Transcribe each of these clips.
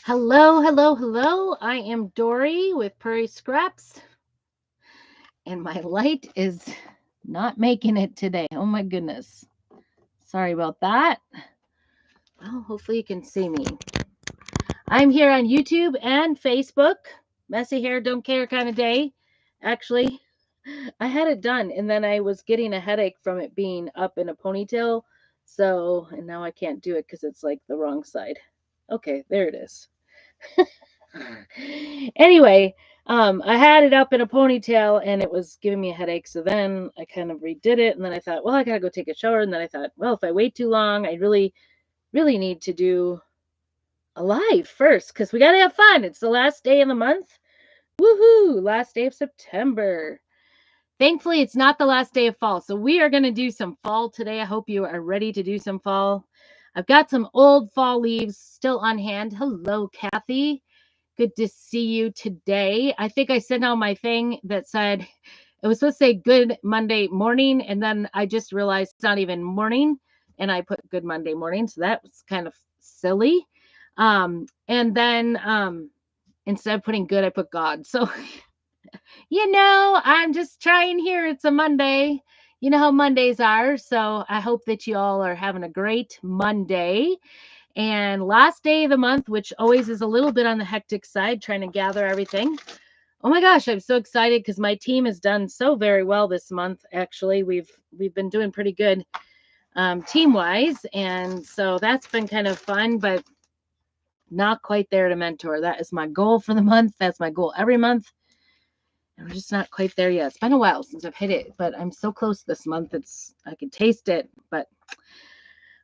Hello, hello, hello. I am Dory with Prairie Scraps, and my light is not making it today. Oh my goodness. Sorry about that. Well, hopefully you can see me. I'm here on YouTube and Facebook. Messy hair, don't care kind of day. Actually, I had it done and then I was getting a headache from it being up in a ponytail. And now I can't do it because it's like the wrong side. Okay, there it is. Anyway, I had it up in a ponytail and it was giving me a headache. So then I kind of redid it. And then I thought, well, I got to go take a shower. And then I thought, well, if I wait too long, I really need to do a live first because we got to have fun. It's the last day of the month. Woohoo! Last day of September. Thankfully, it's not the last day of fall. So we are going to do some fall today. I hope you are ready to do some fall. I've got some old fall leaves still on hand. Hello, Kathy. Good to see you today. I think I sent out my thing that said it was supposed to say good Monday morning, and then I just realized it's not even morning, and I put good Monday morning, so that was kind of silly. And then instead of putting good, I put God. So I'm just trying here. It's a Monday. You know how Mondays are. So I hope that you all are having a great Monday. And last day of the month, which always is a little bit on the hectic side, trying to gather everything. Oh my gosh, I'm so excited because my team has done so very well this month. Actually, we've been doing pretty good team wise, and so that's been kind of fun, but not quite there to mentor. That is my goal for the month. That's my goal every month. And we're just not quite there yet. It's been a while since I've hit it, but I'm so close this month. I can taste it, but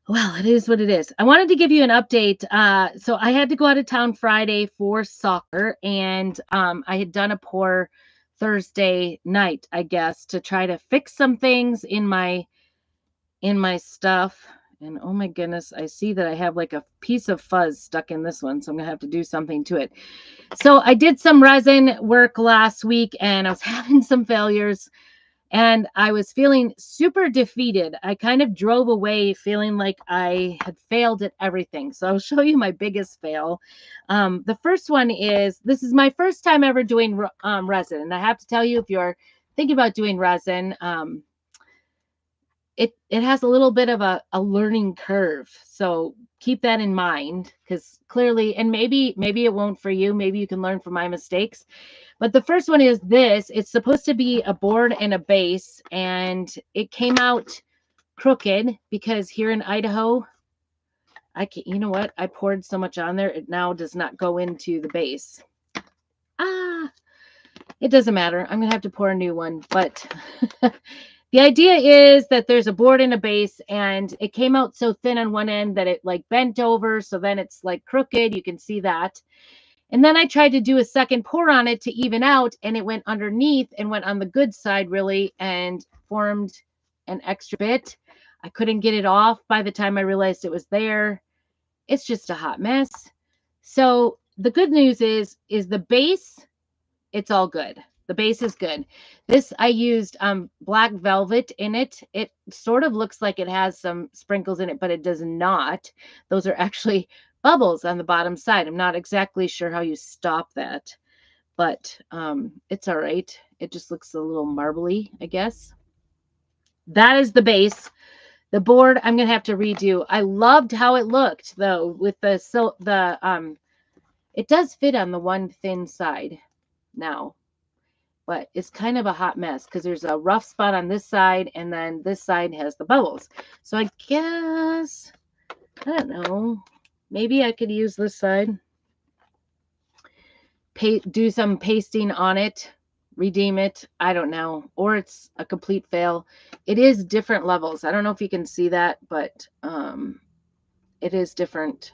well, it is what it is. I wanted to give you an update. So I had to go out of town Friday for soccer, and I had done a pour Thursday night, I guess, to try to fix some things in my stuff. And oh my goodness, I see that I have like a piece of fuzz stuck in this one, so I'm gonna have to do something to it. So I did some resin work last week, and I was having some failures. And I was feeling super defeated. I kind of drove away feeling like I had failed at everything. So I'll show you my biggest fail. The first one is this is my first time ever doing resin. And I have to tell you, if you're thinking about doing resin, it has a little bit of a learning curve. So keep that in mind because clearly, and maybe it won't for you. Maybe you can learn from my mistakes. But the first one is this. It's supposed to be a board and a base, and it came out crooked because here in Idaho, you know what? I poured so much on there, it now does not go into the base. It doesn't matter. I'm going to have to pour a new one, but the idea is that there's a board and a base, and it came out so thin on one end that it like bent over. So then it's like crooked. You can see that. And then I tried to do a second pour on it to even out, and it went underneath and went on the good side really and formed an extra bit. I couldn't get it off by the time I realized it was there. It's just a hot mess. So the good news is the base, it's all good. The base is good. This I used black velvet in it. It sort of looks like it has some sprinkles in it, but it does not. Those are actually bubbles on the bottom side. I'm not exactly sure how you stop that, but it's all right. It just looks a little marbly, I guess. That is the base. The board I'm gonna have to redo. I loved how it looked though with the it does fit on the one thin side now, but it's kind of a hot mess because there's a rough spot on this side and then this side has the bubbles. So I guess, I don't know, maybe I could use this side, do some pasting on it, redeem it. I don't know, or it's a complete fail. It is different levels. I don't know if you can see that, but it is different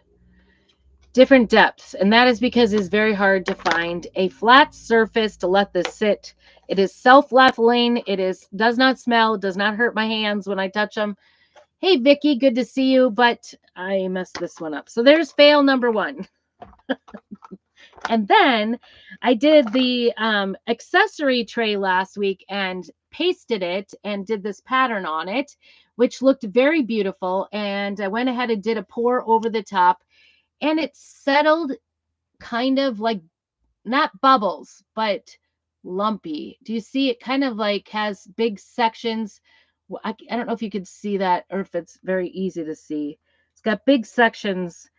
depths, and that is because it's very hard to find a flat surface to let this sit. It is self-leveling. Does not smell, does not hurt my hands when I touch them. Hey Vicky, good to see you, but I messed this one up. So there's fail number one. And then I did the accessory tray last week and pasted it and did this pattern on it, which looked very beautiful. And I went ahead and did a pour over the top, and it settled kind of like not bubbles, but lumpy. Do you see it kind of like has big sections? I don't know if you could see that or if it's very easy to see. It's got big sections.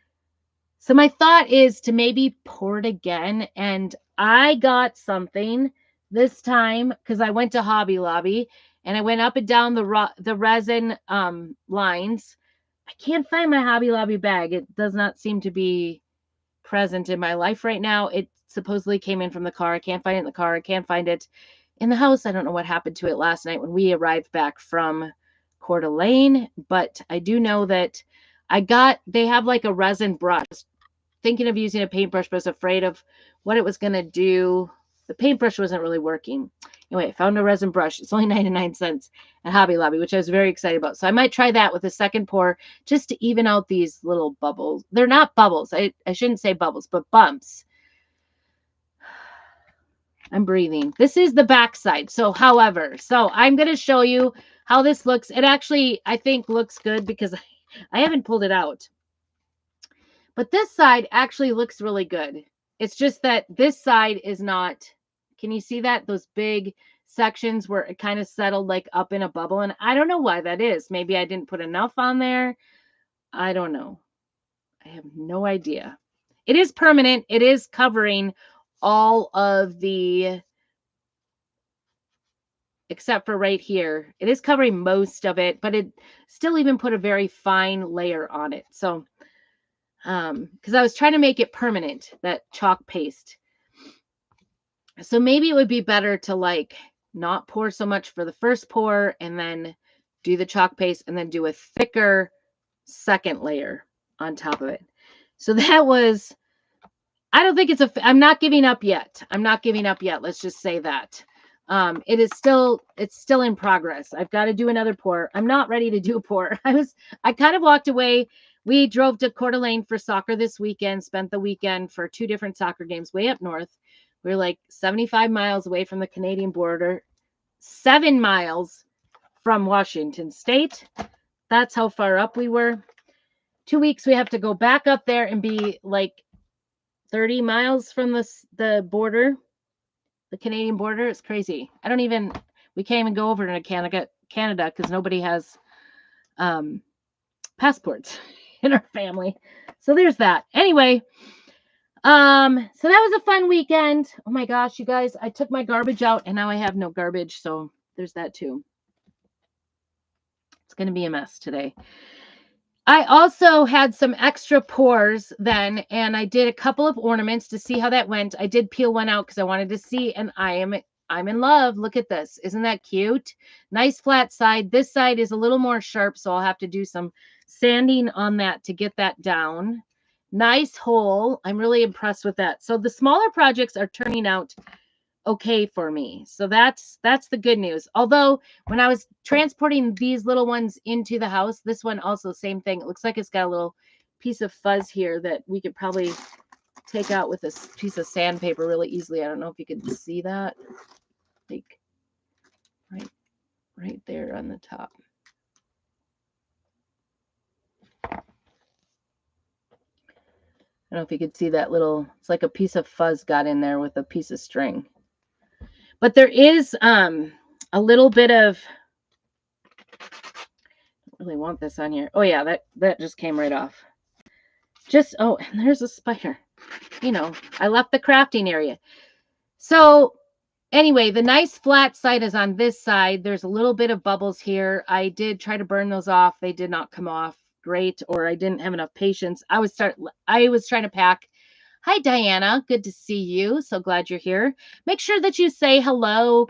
So my thought is to maybe pour it again. And I got something this time because I went to Hobby Lobby and I went up and down the resin lines. I can't find my Hobby Lobby bag. It does not seem to be present in my life right now. It supposedly came in from the car. I can't find it in the car. I can't find it in the house. I don't know what happened to it last night when we arrived back from Coeur d'Alene, but I do know that they have like a resin brush. Thinking of using a paintbrush, but I was afraid of what it was going to do. The paintbrush wasn't really working. Anyway, I found a resin brush. It's only 99 cents at Hobby Lobby, which I was very excited about. So I might try that with a second pour just to even out these little bubbles. They're not bubbles. I shouldn't say bubbles, but bumps. I'm breathing. This is the back side. So I'm going to show you how this looks. It actually, I think, looks good because I haven't pulled it out. But this side actually looks really good. It's just that this side is not. Can you see that? Those big sections where it kind of settled like up in a bubble. And I don't know why that is. Maybe I didn't put enough on there. I don't know. I have no idea. It is permanent. It is covering all of the, except for right here. It is covering most of it, but it still even put a very fine layer on it. So because I was trying to make it permanent, that chalk paste. So maybe it would be better to like not pour so much for the first pour and then do the chalk paste and then do a thicker second layer on top of it. So that was, I don't think I'm not giving up yet. I'm not giving up yet. Let's just say that. It's still in progress. I've got to do another pour. I'm not ready to do a pour. I kind of walked away. We drove to Coeur d'Alene for soccer this weekend, spent the weekend for 2 different soccer games way up north. We were like 75 miles away from the Canadian border, 7 miles from Washington State. That's how far up we were. 2 weeks, we have to go back up there and be like 30 miles from the border, the Canadian border. It's crazy. We can't even go over to Canada because nobody has passports in our family. So there's that. Anyway, so that was a fun weekend. Oh my gosh, you guys, I took my garbage out and now I have no garbage. So there's that too. It's going to be a mess today. I also had some extra pours then, and I did a couple of ornaments to see how that went. I did peel one out because I wanted to see, and I'm in love. Look at this. Isn't that cute? Nice flat side. This side is a little more sharp, so I'll have to do some sanding on that to get that down. Nice hole. I'm really impressed with that. So the smaller projects are turning out okay for me. So that's the good news. Although when I was transporting these little ones into the house, this one also same thing. It looks like it's got a little piece of fuzz here that we could probably take out with this piece of sandpaper really easily. I don't know if you can see that. Like right there on the top. I don't know if you could see that little, it's like a piece of fuzz got in there with a piece of string. But there is a little bit of, I don't really want this on here. Oh yeah, that just came right off. Oh, and there's a spider. You know, I left the crafting area. So anyway, the nice flat side is on this side. There's a little bit of bubbles here. I did try to burn those off. They did not come off great, or I didn't have enough patience. I was trying to pack. Hi, Diana. Good to see you. So glad you're here. Make sure that you say hello,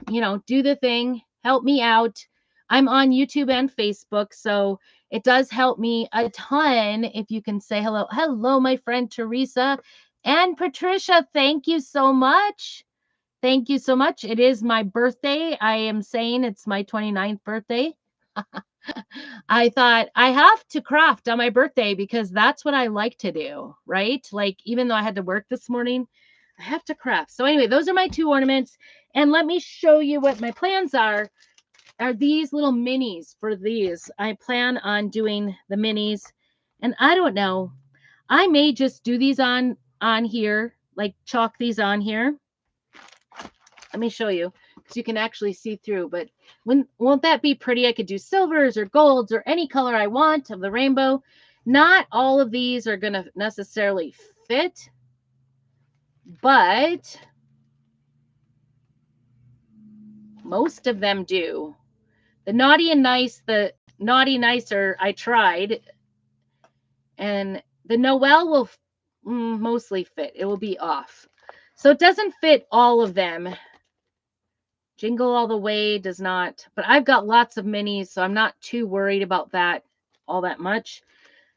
do the thing. Help me out. I'm on YouTube and Facebook, so it does help me a ton if you can say hello. Hello, my friend Teresa and Patricia. Thank you so much. Thank you so much. It is my birthday. I am saying it's my 29th birthday. I thought I have to craft on my birthday because that's what I like to do, right? Like, even though I had to work this morning, I have to craft. So anyway, those are my 2 ornaments. And let me show you what my plans are these little minis for these. I plan on doing the minis, and I don't know. I may just do these on here like chalk these on here. Let me show you because you can actually see through. But won't that be pretty? I could do silvers or golds or any color I want of the rainbow. Not all of these are going to necessarily fit, but most of them do. The naughty and nicer I tried, and the Noel will mostly fit. It will be off. So it doesn't fit all of them. Jingle All the Way does not, but I've got lots of minis, so I'm not too worried about that all that much.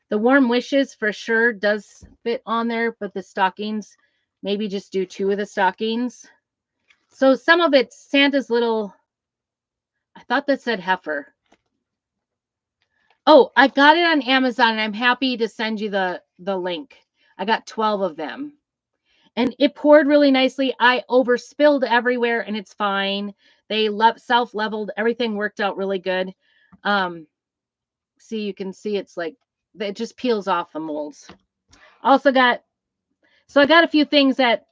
The Warm Wishes for sure does fit on there, but the stockings, maybe just do 2 of the stockings. So some of it's Santa's little, I thought that said heifer. Oh, I got it on Amazon, and I'm happy to send you the link. I got 12 of them. And it poured really nicely. I overspilled everywhere, and it's fine. They self-leveled. Everything worked out really good. See, you can see it's like, it just peels off the molds. Also got, so I got a few things at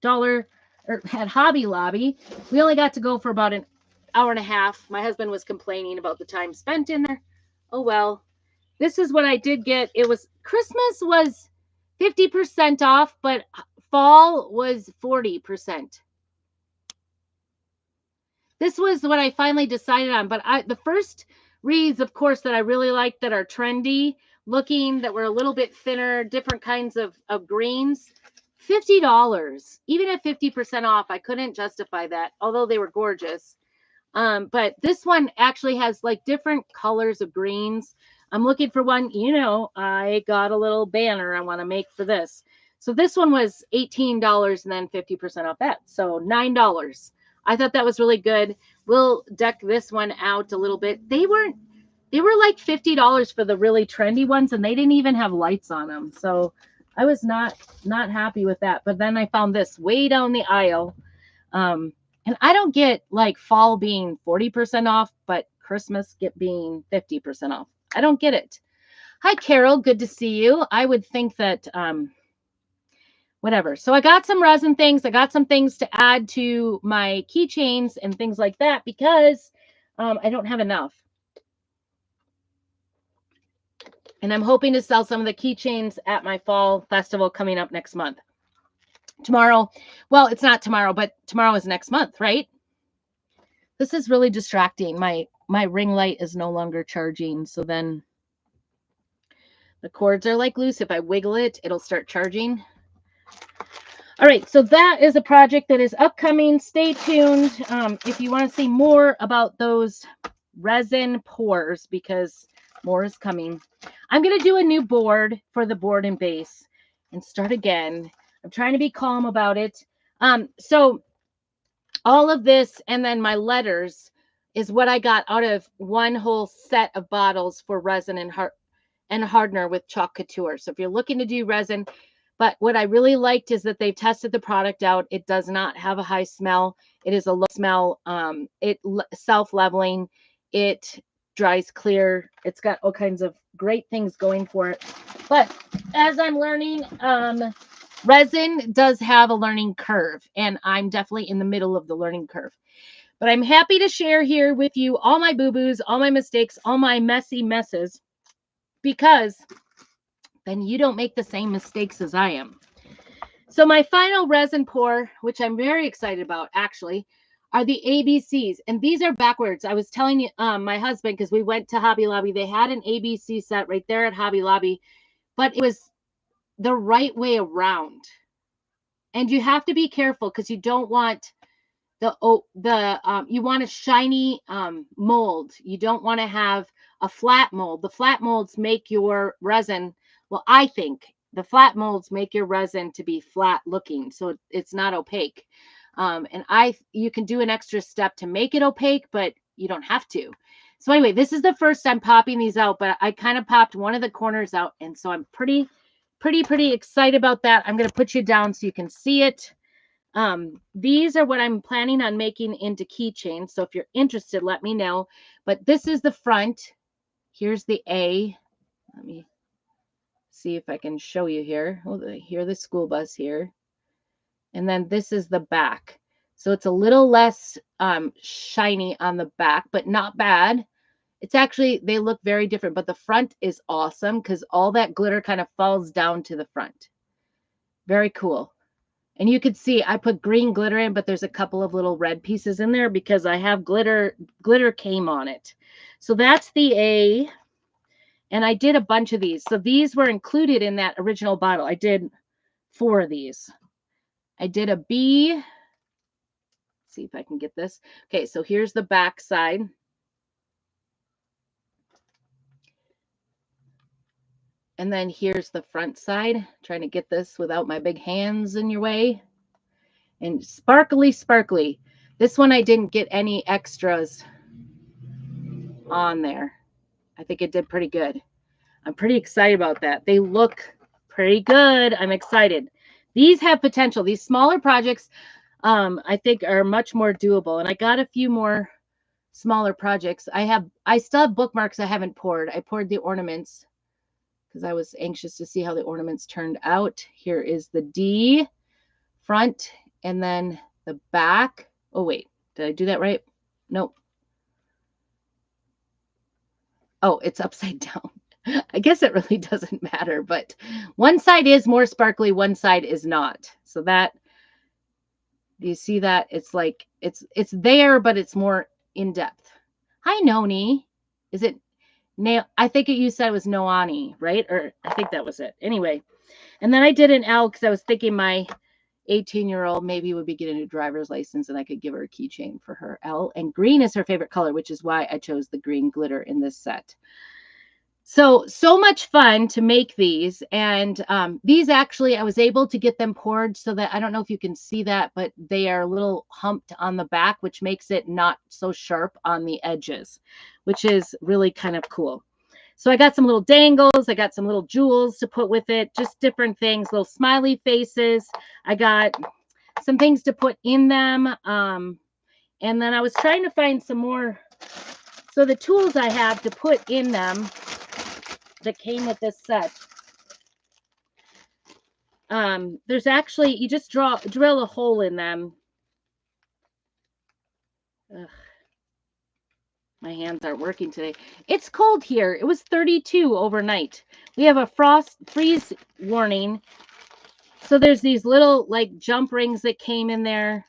Dollar, or at Hobby Lobby. We only got to go for about an hour and a half. My husband was complaining about the time spent in there. Oh, well. This is what I did get. It was, Christmas was 50% off, but fall was 40%. This was what I finally decided on, but the first wreaths, of course, that I really like that are trendy looking, that were a little bit thinner, different kinds of greens, $50. Even at 50% off, I couldn't justify that, although they were gorgeous. But this one actually has like different colors of greens. I'm looking for one, I got a little banner I want to make for this. So this one was $18 and then 50% off that. So $9. I thought that was really good. We'll deck this one out a little bit. They were like $50 for the really trendy ones, and they didn't even have lights on them. So I was not happy with that. But then I found this way down the aisle. And I don't get like fall being 40% off, but Christmas being 50% off. I don't get it. Hi, Carol. Good to see you. I would think that, whatever. So I got some resin things. I got some things to add to my keychains and things like that because I don't have enough. And I'm hoping to sell some of the keychains at my fall festival coming up next month. Tomorrow. Well, it's not tomorrow, but tomorrow is next month, right? This is really distracting. My ring light is no longer charging. So then the cords are like loose. If I wiggle it, it'll start charging. All right. So that is a project that is upcoming. Stay tuned. If you want to see more about those resin pours, because more is coming. I'm going to do a new board for the board and base and start again. I'm trying to be calm about it. So all of this and then my letters is what I got out of one whole set of bottles for resin and hardener with Chalk Couture. So if you're looking to do resin, but what I really liked is that they've tested the product out. It does not have a high smell. It is a low smell. It self-leveling. It dries clear. It's got all kinds of great things going for it. But as I'm learning, resin does have a learning curve, and I'm definitely in the middle of the learning curve. But I'm happy to share here with you all my boo-boos, all my mistakes, all my messy messes, because then you don't make the same mistakes as I am. So my final resin pour, which I'm very excited about actually, are the ABCs. And these are backwards. I was telling you, my husband, because we went to Hobby Lobby, they had an ABC set right there at Hobby Lobby, but it was the right way around. And you have to be careful because you don't want you want a shiny mold. You don't want to have a flat mold. The flat molds make your resin, well, I think the flat molds make your resin to be flat looking, so it's not opaque. And you can do an extra step to make it opaque, but you don't have to. So anyway, this is the first time popping these out, but I kind of popped one of the corners out, and so I'm pretty excited about that. I'm going to put you down so you can see it. These are what I'm planning on making into keychains. So if you're interested, let me know. But this is the front. Here's the A. Let me see if I can show you here. Oh, hear the school bus here. And then this is the back. So it's a little less shiny on the back, but not bad. It's actually, they look very different, but the front is awesome because all that glitter kind of falls down to the front. Very cool. And you could see I put green glitter in, but there's a couple of little red pieces in there because I have glitter came on it. So that's the A. And I did a bunch of these. So these were included in that original bottle. I did 4 of these. I did a B. Let's see if I can get this. Okay, so here's the back side. And then here's the front side. Trying to get this without my big hands in your way. And sparkly, sparkly. This one I didn't get any extras on there. I think it did pretty good. I'm pretty excited about that. They look pretty good. I'm excited. These have potential. These smaller projects, I think, are much more doable. And I got a few more smaller projects. I still have bookmarks I haven't poured. I poured the ornaments because I was anxious to see how the ornaments turned out. Here is the D front and then the back. Oh, wait. Did I do that right? Nope. Oh, it's upside down. I guess it really doesn't matter, but one side is more sparkly, one side is not. So that, do you see that? It's like, it's there, but it's more in depth. Hi, Noni. Is it Nail? I think you said it was Noani, right? Or I think that was it. Anyway, and then I did an L because I was thinking my 18-year-old maybe would be getting a driver's license and I could give her a keychain for her L. And green is her favorite color, which is why I chose the green glitter in this set. So much fun to make these. And these actually, I was able to get them poured so that, I don't know if you can see that, but they are a little humped on the back, which makes it not so sharp on the edges, which is really kind of cool. So I got some little dangles. I got some little jewels to put with it, just different things, little smiley faces. I got some things to put in them. And then I was trying to find some more. So the tools I have to put in them that came with this set. There's actually, you just drill a hole in them. Ugh. My hands aren't working today. It's cold here. It was 32 overnight. We have a freeze warning. So there's these little like jump rings that came in there.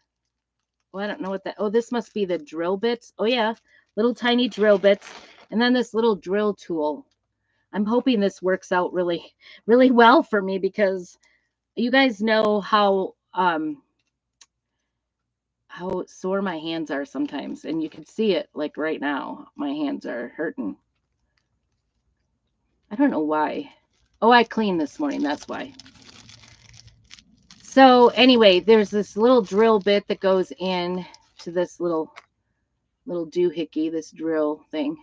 Oh, I don't know what that. Oh, this must be the drill bits. Oh yeah, little tiny drill bits. And then this little drill tool. I'm hoping this works out really, really well for me because you guys know how sore my hands are sometimes, and you can see it like right now. My hands are hurting. I don't know why. Oh, I cleaned this morning. That's why. So anyway, there's this little drill bit that goes in to this little doohickey, this drill thing.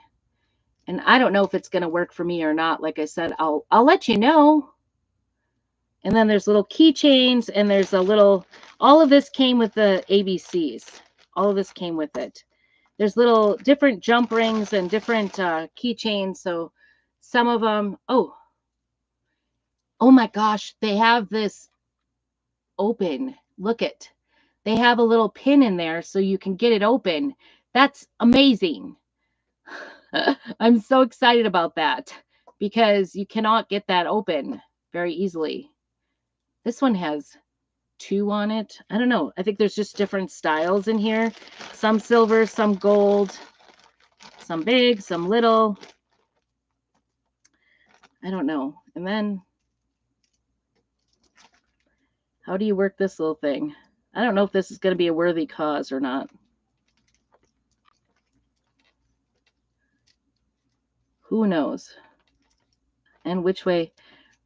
And I don't know if it's going to work for me or not. Like I said, I'll let you know. And then there's little keychains, and there's a little, all of this came with the ABCs. All of this came with it. There's little different jump rings and different keychains. So some of them, oh my gosh, they have this open. Look it. They have a little pin in there so you can get it open. That's amazing. I'm so excited about that because you cannot get that open very easily. This one has 2 on it. I don't know. I think there's just different styles in here. Some silver, some gold, some big, some little. I don't know. And then how do you work this little thing? I don't know if this is going to be a worthy cause or not. Who knows? And which way?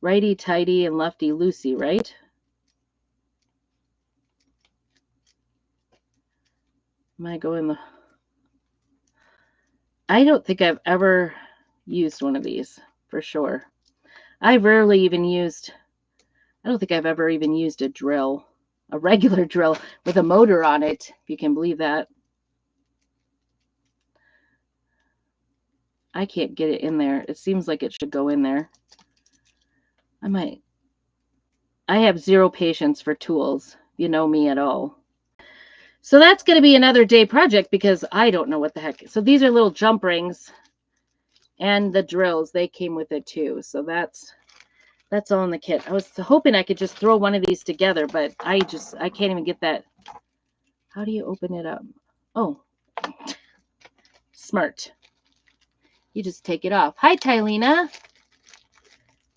Righty tighty and lefty loosey, right? Am I going the... I don't think I've ever used one of these for sure. I've rarely even used... I don't think I've ever even used a drill, a regular drill with a motor on it, if you can believe that. I can't get it in there. It seems like it should go in there. I have zero patience for tools. You know me at all. So that's going to be another day project because I don't know what the heck. So these are little jump rings and the drills. They came with it too. So that's all in the kit. I was hoping I could just throw one of these together, but I can't even get that. How do you open it up? Oh, smart. You just take it off. Hi, Tylena.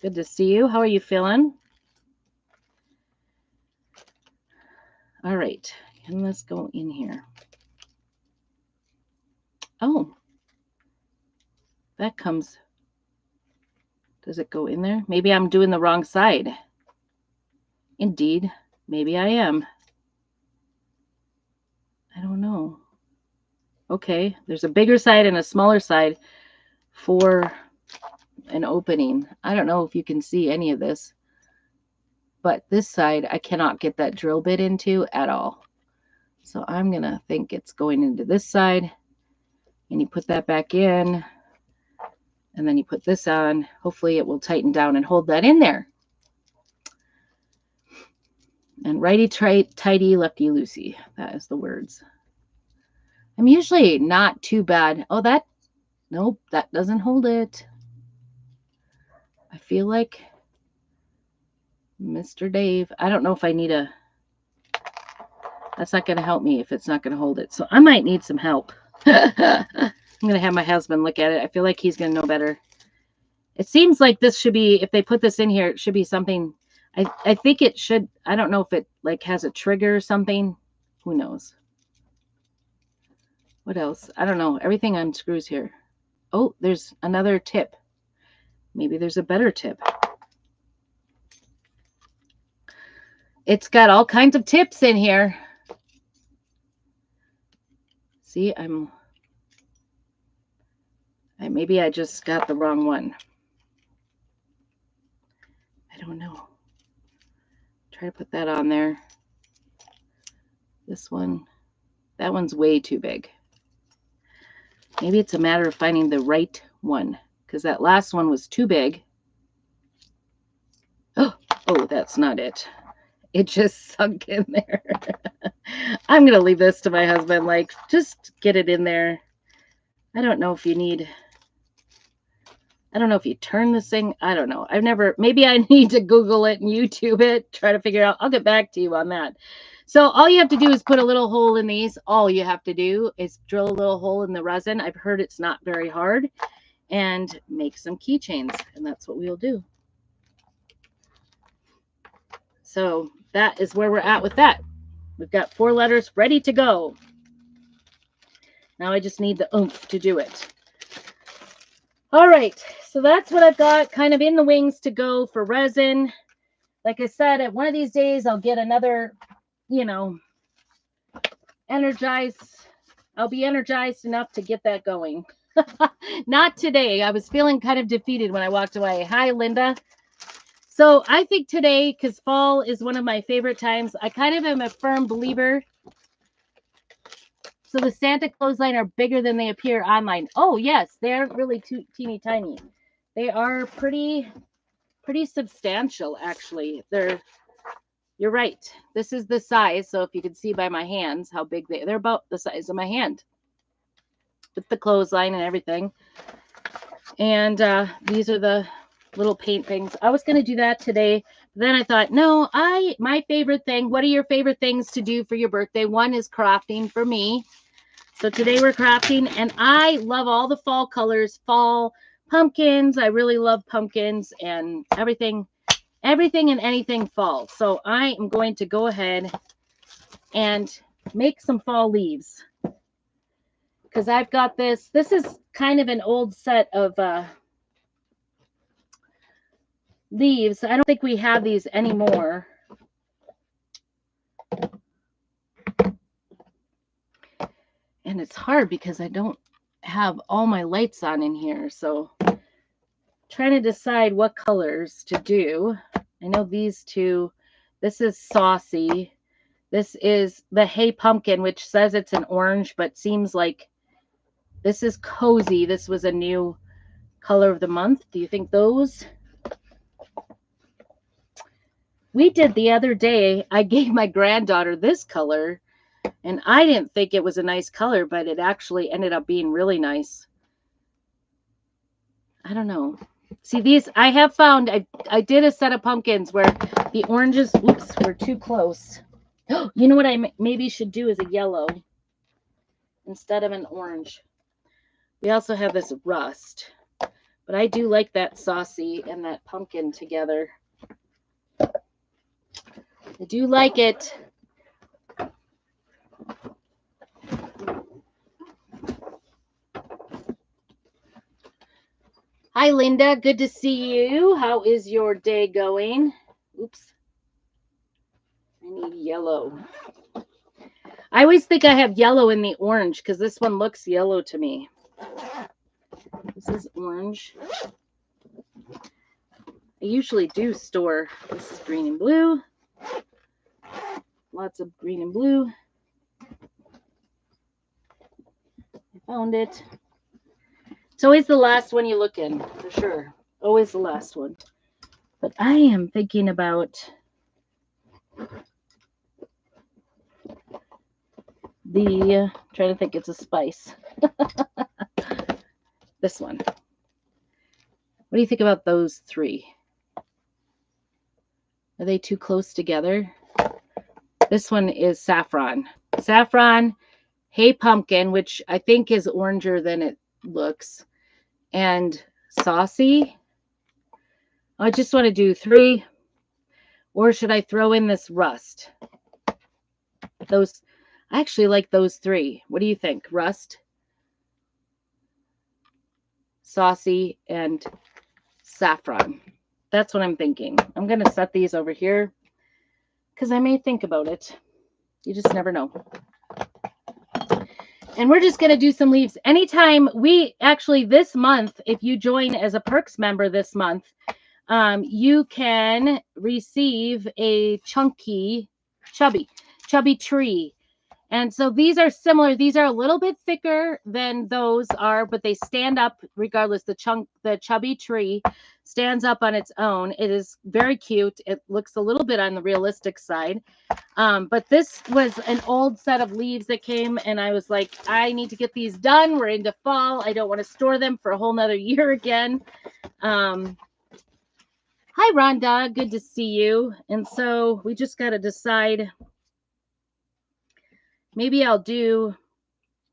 Good to see you. How are you feeling? All right. And let's go in here. Oh, that comes. Does it go in there? Maybe I'm doing the wrong side. Indeed, maybe I am. I don't know. Okay, there's a bigger side and a smaller side for an opening. I don't know if you can see any of this, but this side I cannot get that drill bit into at all. So I'm going to think it's going into this side, and you put that back in, and then you put this on. Hopefully it will tighten down and hold that in there. And righty tighty, lefty loosey. That is the words. I'm usually not too bad. Oh, nope, that doesn't hold it. I feel like Mr. Dave, I don't know if I need that's not going to help me if it's not going to hold it. So I might need some help. I'm going to have my husband look at it. I feel like he's going to know better. It seems like this should be, if they put this in here, it should be something. I think it should. I don't know if it like has a trigger or something. Who knows? What else? I don't know. Everything unscrews here. Oh, there's another tip. Maybe there's a better tip. It's got all kinds of tips in here. See, maybe I just got the wrong one. I don't know. Try to put that on there. This one, that one's way too big. Maybe it's a matter of finding the right one, because that last one was too big. Oh, that's not it. It just sunk in there. I'm going to leave this to my husband. Like, just get it in there. I don't know if you turn this thing. I don't know. Maybe I need to Google it and YouTube it, try to figure out. I'll get back to you on that. So all you have to do is put a little hole in these. All you have to do is drill a little hole in the resin. I've heard it's not very hard. And make some keychains. And that's what we'll do. So that is where we're at with that. We've got 4 letters ready to go. Now I just need the oomph to do it. All right, so that's what I've got kind of in the wings to go for resin. Like I said, at one of these days, I'll get another, I'll be energized enough to get that going. Not today. I was feeling kind of defeated when I walked away. Hi, Linda. So I think today, because fall is one of my favorite times, I kind of am a firm believer. So the Santa clothesline are bigger than they appear online. Oh, yes, they're really teeny tiny. They are pretty substantial, actually. You're right. This is the size. So if you can see by my hands how big they're about the size of my hand with the clothesline and everything. And these are the little paint things. I was going to do that today. Then I thought, no, my favorite thing. What are your favorite things to do for your birthday? One is crafting for me. So today we're crafting, and I love all the fall colors, fall pumpkins. I really love pumpkins and everything and anything fall. So I am going to go ahead and make some fall leaves, because I've got this. This is kind of an old set of leaves. I don't think we have these anymore. And it's hard because I don't have all my lights on in here. So trying to decide what colors to do. I know these two. This is Saucy. This is the Hey Pumpkin, which says it's an orange, but seems like this is Cozy. This was a new color of the month. Do you think those? we did the other day, I gave my granddaughter this color, and I didn't think it was a nice color, but it actually ended up being really nice. I don't know. See, these, I have found, I did a set of pumpkins where the oranges, oops, were too close. You know what I maybe should do is a yellow instead of an orange. We also have this rust, but I do like that saucy and that pumpkin together. I do like it. Hi, Linda. Good to see you. How is your day going? Oops. I need yellow. I always think I have yellow in the orange because this one looks yellow to me. This is orange. I usually do store. This is green and blue. Lots of green and blue. I found it. It's always the last one you look in, for sure. Always the last one. But I am thinking about the, trying to think, it's a spice. This one. What do you think about those three? Are they too close together? This one is saffron. Saffron, hey pumpkin, which I think is oranger than it looks, and saucy. I just want to do three, or should I throw in this rust? Those, I actually like those three. What do you think? Rust, saucy, and saffron. That's what I'm thinking. I'm going to set these over here because I may think about it. You just never know. And we're just going to do some leaves. Anytime we actually this month, if you join as a Perks member this month, you can receive a chubby tree. And so these are similar. These are a little bit thicker than those are, but they stand up regardless. The chubby tree stands up on its own. It is very cute. It looks a little bit on the realistic side. But this was an old set of leaves that came, and I was like, I need to get these done. We're into fall. I don't want to store them for a whole nother year again. Hi, Rhonda. Good to see you. And so we just got to decide. Maybe I'll do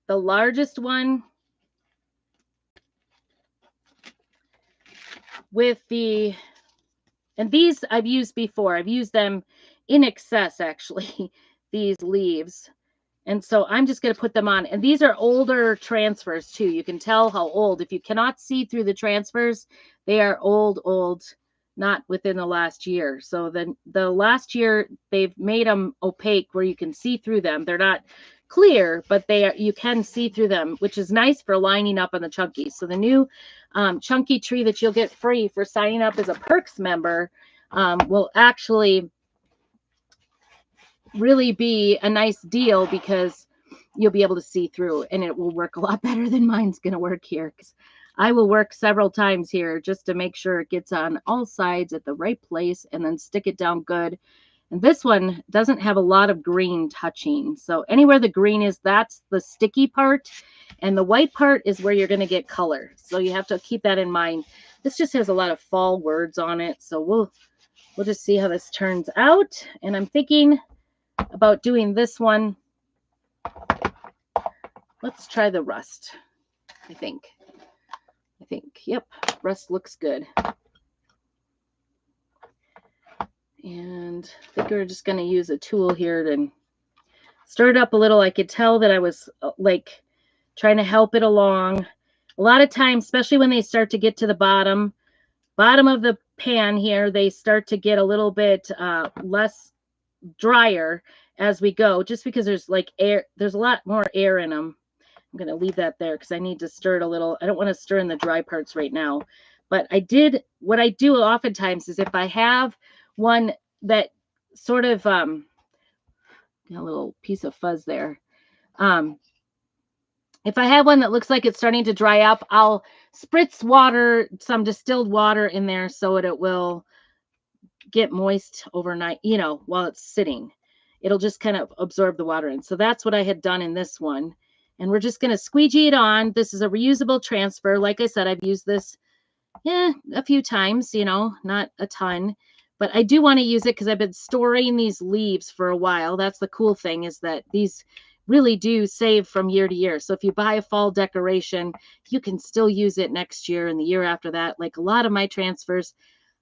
the largest one with the, and these I've used before. I've used them in excess, actually, these leaves. And so I'm just going to put them on. And these are older transfers, too. You can tell how old. If you cannot see through the transfers, they are old, not within the last year. So the last year, they've made them opaque where you can see through them. They're not clear, but you can see through them, which is nice for lining up on the chunky. So the new chunky tree that you'll get free for signing up as a Perks member will actually really be a nice deal because you'll be able to see through, and it will work a lot better than mine's going to work here. I will work several times here just to make sure it gets on all sides at the right place and then stick it down good. And this one doesn't have a lot of green touching. So anywhere the green is, that's the sticky part. And the white part is where you're going to get color. So you have to keep that in mind. This just has a lot of fall words on it. So we'll just see how this turns out. And I'm thinking about doing this one. Let's try the rust. I think, yep, rust looks good. And I think we're just going to use a tool here to stir it up a little. I could tell that I was like trying to help it along. A lot of times, especially when they start to get to the bottom of the pan here, they start to get a little bit less drier as we go, just because there's like air, there's a lot more air in them. I'm going to leave that there because I need to stir it a little. I don't want to stir in the dry parts right now. But what I do oftentimes is if I have one that sort of, got a little piece of fuzz there. If I have one that looks like it's starting to dry up, I'll spritz water, some distilled water in there so it will get moist overnight, you know, while it's sitting. It'll just kind of absorb the water in. So that's what I had done in this one. And we're just going to squeegee it on. This is a reusable transfer. Like I said, I've used this a few times, you know, not a ton. But I do want to use it because I've been storing these leaves for a while. That's the cool thing, is that these really do save from year to year. So if you buy a fall decoration, you can still use it next year and the year after that. Like a lot of my transfers,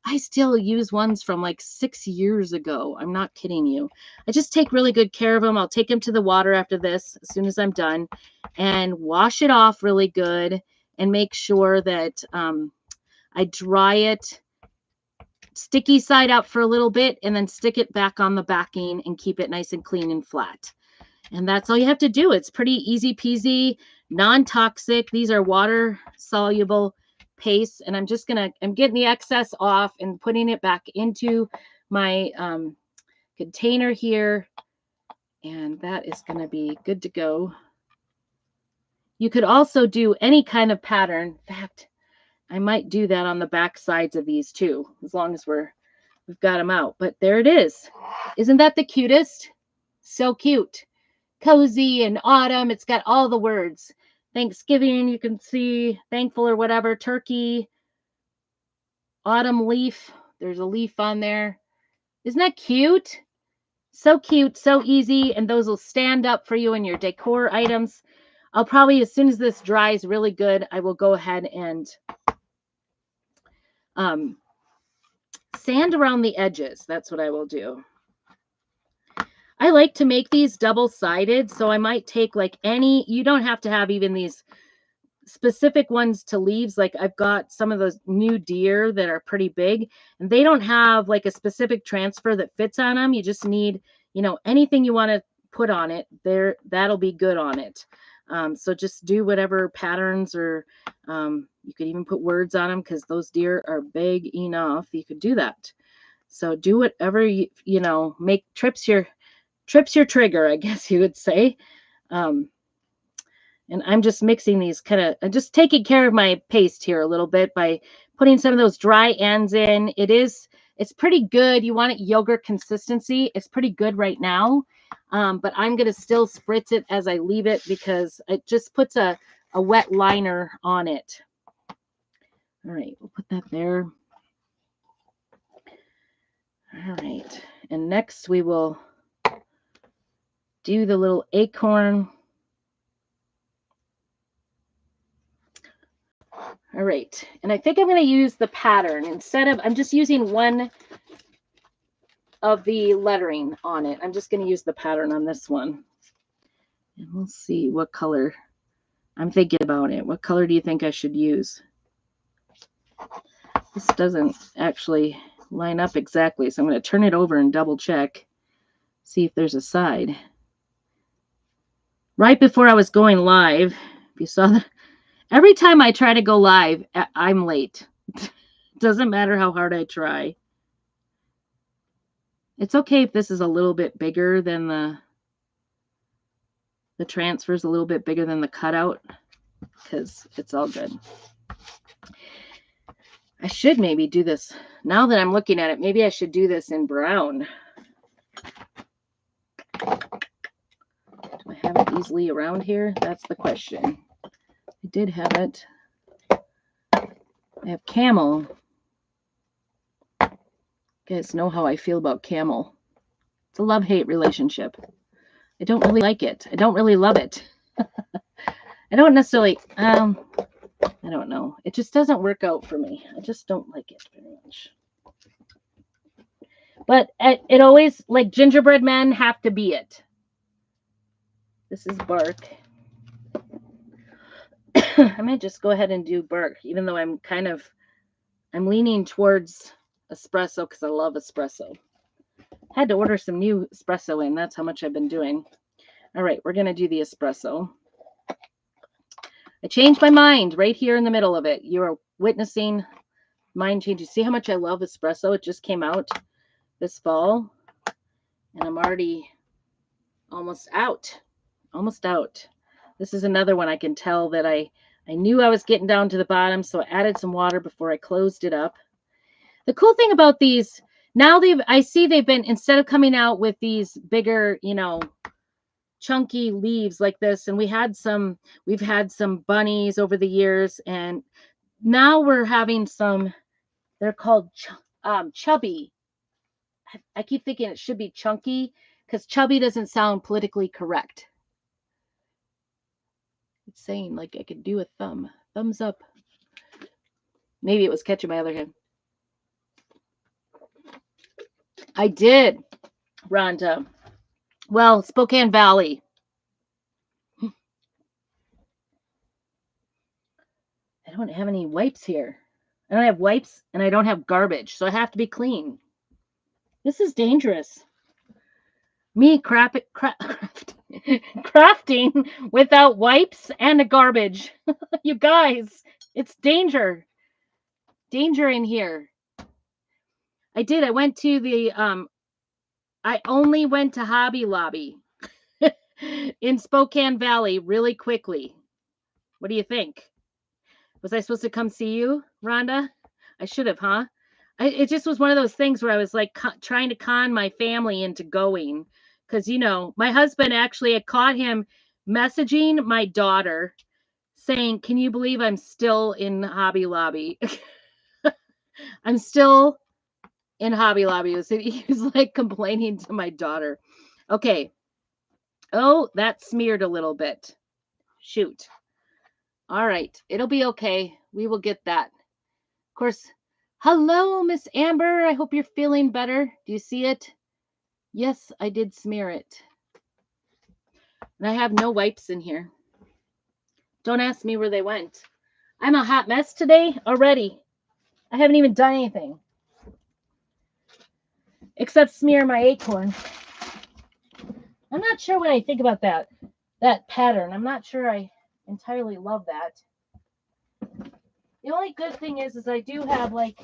I still use ones from like 6 years ago. I'm not kidding you. I just take really good care of them. I'll take them to the water after this as soon as I'm done and wash it off really good and make sure that I dry it sticky side up for a little bit and then stick it back on the backing and keep it nice and clean and flat. And that's all you have to do. It's pretty easy peasy, non-toxic. These are water soluble paste. And I'm getting the excess off and putting it back into my container here. And that is going to be good to go. You could also do any kind of pattern. In fact, I might do that on the back sides of these too, as long as we've got them out. But there it is. Isn't that the cutest? So cute. Cozy and autumn. It's got all the words. Thanksgiving, you can see, thankful or whatever. Turkey, autumn leaf. There's a leaf on there. Isn't that cute? So cute, so easy. And those will stand up for you in your decor items. I'll probably, as soon as this dries really good, I will go ahead and sand around the edges. That's what I will do. I like to make these double-sided, so I might take like any, you don't have to have even these specific ones to leaves. Like I've got some of those new deer that are pretty big, and they don't have like a specific transfer that fits on them. You just need, you know, anything you want to put on it there, that'll be good on it. So just do whatever patterns, or you could even put words on them because those deer are big enough. You could do that. So do whatever you know, make trips your trigger, I guess you would say. And I'm just mixing these I'm just taking care of my paste here a little bit by putting some of those dry ends in. It's pretty good. You want it yogurt consistency. It's pretty good right now. But I'm going to still spritz it as I leave it because it just puts a wet liner on it. All right, we'll put that there. All right, and next we will do the little acorn. All right, and I think I'm going to use the pattern instead of, I'm just using one of the lettering on it. I'm just going to use the pattern on this one. And we'll see what color. I'm thinking about it. What color do you think I should use? This doesn't actually line up exactly, so I'm going to turn it over and double check, see if there's a side. Right before I was going live, if you saw that, every time I try to go live, I'm late. Doesn't matter how hard I try. It's okay if this is a little bit bigger than the transfer's a little bit bigger than the cutout, because it's all good. I should maybe do this. Now that I'm looking at it, maybe I should do this in brown. Do I have it easily around here? That's the question. I did have it. I have camel. You guys know how I feel about camel. It's a love-hate relationship. I don't really like it. I don't really love it. I don't necessarily, I don't know. It just doesn't work out for me. I just don't like it very much. But it always, like gingerbread men have to be it. This is bark. I might just go ahead and do bark, even though I'm leaning towards espresso because I love espresso. Had to order some new espresso in. That's how much I've been doing. All right, we're going to do the espresso. I changed my mind right here in the middle of it. You are witnessing mind changes. See how much I love espresso? It just came out this fall, and I'm already almost out. Almost out. This is another one I can tell that I knew I was getting down to the bottom, so I added some water before I closed it up. The cool thing about these Now I see they've been, instead of coming out with these bigger, chunky leaves like this, and we've had some bunnies over the years, and now we're having some, they're called chubby. I keep thinking it should be chunky because chubby doesn't sound politically correct. It's saying like I could do a thumbs up. Maybe it was catching my other hand. I did, Rhonda. Well, Spokane Valley. I don't have any wipes here. I don't have wipes and I don't have garbage, so I have to be clean. This is dangerous. Me crafting without wipes and a garbage. You guys, it's danger. Danger in here. I did. I went to the I only went to Hobby Lobby in Spokane Valley really quickly. What do you think? Was I supposed to come see you, Rhonda? I should have, huh? It just was one of those things where I was like trying to con my family into going. Because, my husband actually had caught him messaging my daughter saying, "Can you believe I'm still in Hobby Lobby?" I'm still in Hobby Lobby. He was like complaining to my daughter. Okay. Oh, that smeared a little bit. Shoot. All right. It'll be okay. We will get that. Of course. Hello, Miss Amber. I hope you're feeling better. Do you see it? Yes, I did smear it. And I have no wipes in here. Don't ask me where they went. I'm a hot mess today already. I haven't even done anything. Except smear my acorn. I'm not sure what I think about that pattern. I'm not sure I entirely love that. The only good thing is I do have like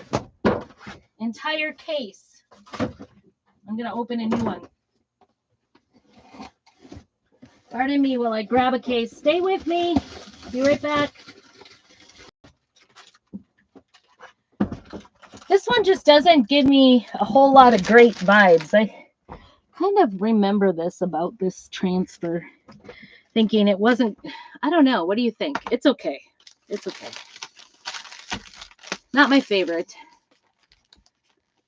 entire case. I'm gonna open a new one. Pardon me while I grab a case. Stay with me. Be right back. This one just doesn't give me a whole lot of great vibes. I kind of remember this about this transfer, thinking it wasn't, I don't know. What do you think? It's okay. It's okay. Not my favorite.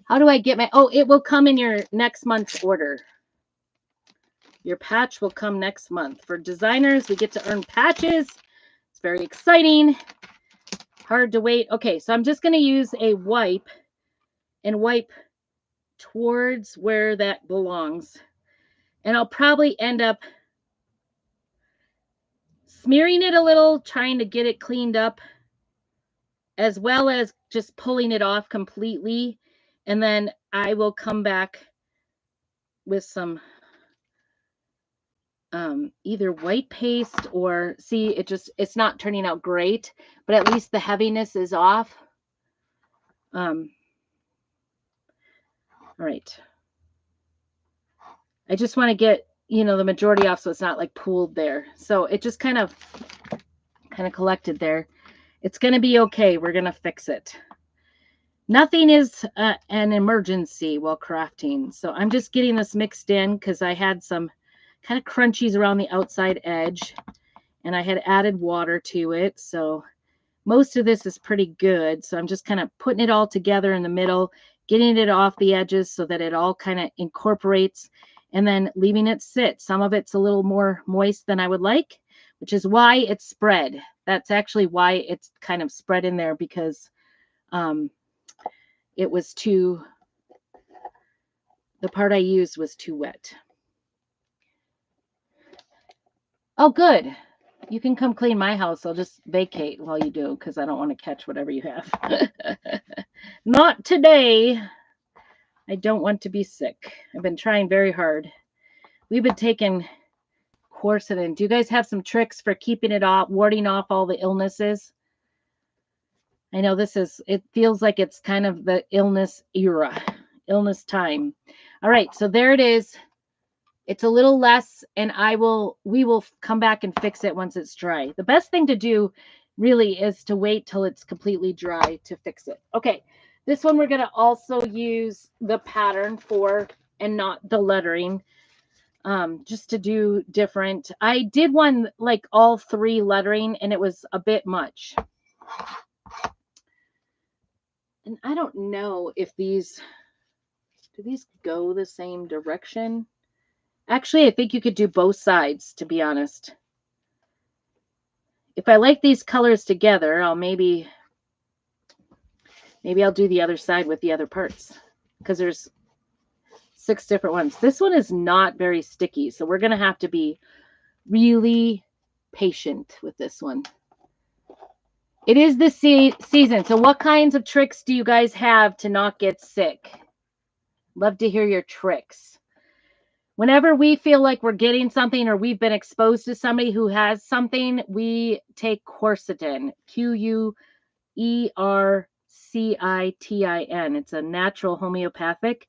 How do I get my, oh, it will come in your next month's order. Your patch will come next month. For designers, we get to earn patches. It's very exciting. Hard to wait. Okay, so I'm just going to use a wipe and wipe towards where that belongs. And I'll probably end up smearing it a little, trying to get it cleaned up, as well as just pulling it off completely. And then I will come back with some either white paste or, see, it's not turning out great, but at least the heaviness is off. All right. I just want to get, the majority off so it's not like pooled there. So it just kind of collected there. It's going to be okay. We're going to fix it. Nothing is an emergency while crafting. So I'm just getting this mixed in because I had some kind of crunchies around the outside edge and I had added water to it. So most of this is pretty good. So I'm just kind of putting it all together in the middle, getting it off the edges so that it all kind of incorporates, and then leaving it sit. Some of it's a little more moist than I would like, which is why it's spread. That's actually why it's kind of spread in there, because it was the part I used was too wet. Oh, good. You can come clean my house. I'll just vacate while you do, because I don't want to catch whatever you have. Not today. I don't want to be sick. I've been trying very hard. We've been taking quercetin. Do you guys have some tricks for keeping it off, warding off all the illnesses? I know it feels like it's kind of the illness era, illness time. All right, so there it is. It's a little less, and we will come back and fix it once it's dry. The best thing to do really is to wait till it's completely dry to fix it. Okay, this one we're going to also use the pattern for and not the lettering, just to do different. I did one like all three lettering and it was a bit much. And I don't know if these, do these go the same direction? Actually, I think you could do both sides, to be honest. If I like these colors together, I'll maybe I'll do the other side with the other parts, because there's 6 different ones. This one is not very sticky, so we're going to have to be really patient with this one. It is the season. So what kinds of tricks do you guys have to not get sick? Love to hear your tricks. Whenever we feel like we're getting something or we've been exposed to somebody who has something, we take quercetin, Quercitin. It's a natural homeopathic.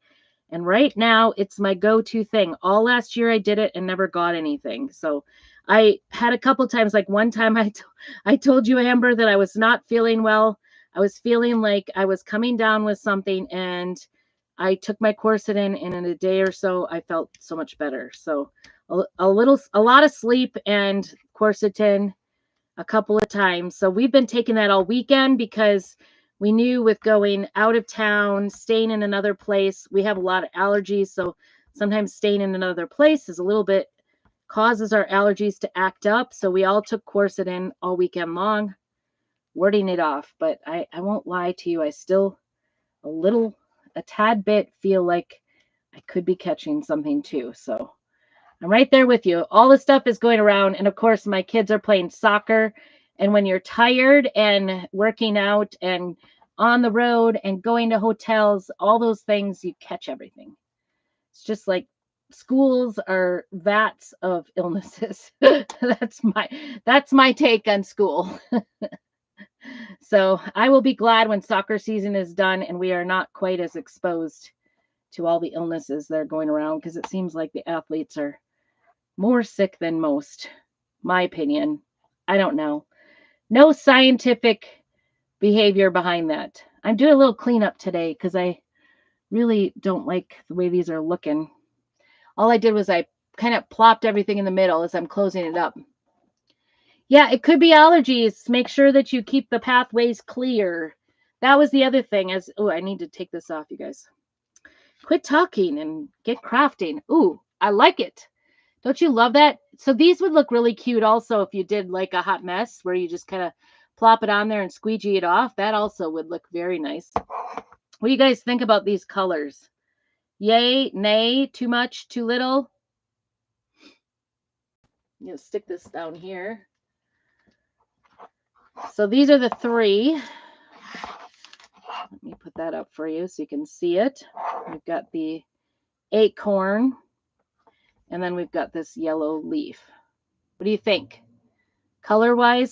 And right now, it's my go-to thing. All last year, I did it and never got anything. So I had a couple times, like one time I told you, Amber, that I was not feeling well. I was feeling like I was coming down with something, and I took my quercetin, and in a day or so, I felt so much better. So a lot of sleep and quercetin a couple of times. So we've been taking that all weekend because we knew with going out of town, staying in another place, we have a lot of allergies. So sometimes staying in another place is a little bit, causes our allergies to act up. So we all took quercetin all weekend long, warding it off. But I won't lie to you, I still a tad bit feel like I could be catching something too. So I'm right there with you. All the stuff is going around. And of course, my kids are playing soccer. And when you're tired and working out and on the road and going to hotels, all those things, you catch everything. It's just like schools are vats of illnesses. that's my take on school. So I will be glad when soccer season is done and we are not quite as exposed to all the illnesses that are going around, because it seems like the athletes are more sick than most. My opinion. I don't know. No scientific behavior behind that. I'm doing a little cleanup today because I really don't like the way these are looking. All I did was I kind of plopped everything in the middle as I'm closing it up. Yeah, it could be allergies. Make sure that you keep the pathways clear. That was the other thing. I need to take this off, you guys. Quit talking and get crafting. Ooh, I like it. Don't you love that? So these would look really cute also if you did like a hot mess where you just kind of plop it on there and squeegee it off. That also would look very nice. What do you guys think about these colors? Yay, nay, too much, too little? Stick this down here. So these are the 3. Let me put that up for you so you can see it. We've got the acorn, and then we've got this yellow leaf. What do you think? Color-wise,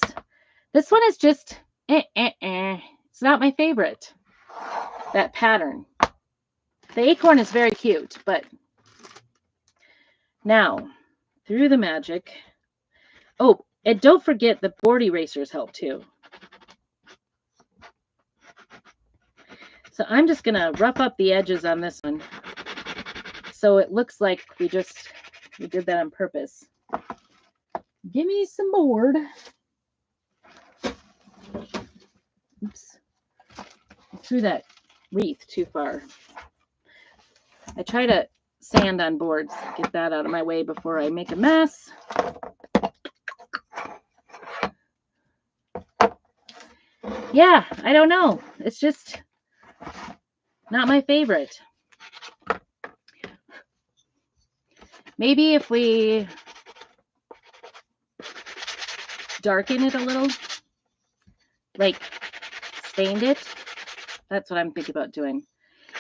this one is just, it's not my favorite, that pattern. The acorn is very cute, but now, through the magic. Oh, and don't forget the board erasers help too. So I'm just going to rough up the edges on this one, so it looks like we did that on purpose. Give me some board. Oops. I threw that wreath too far. I try to sand on boards, get that out of my way before I make a mess. Yeah, I don't know. It's just not my favorite. Maybe if we darken it a little, like stained it, that's what I'm thinking about doing.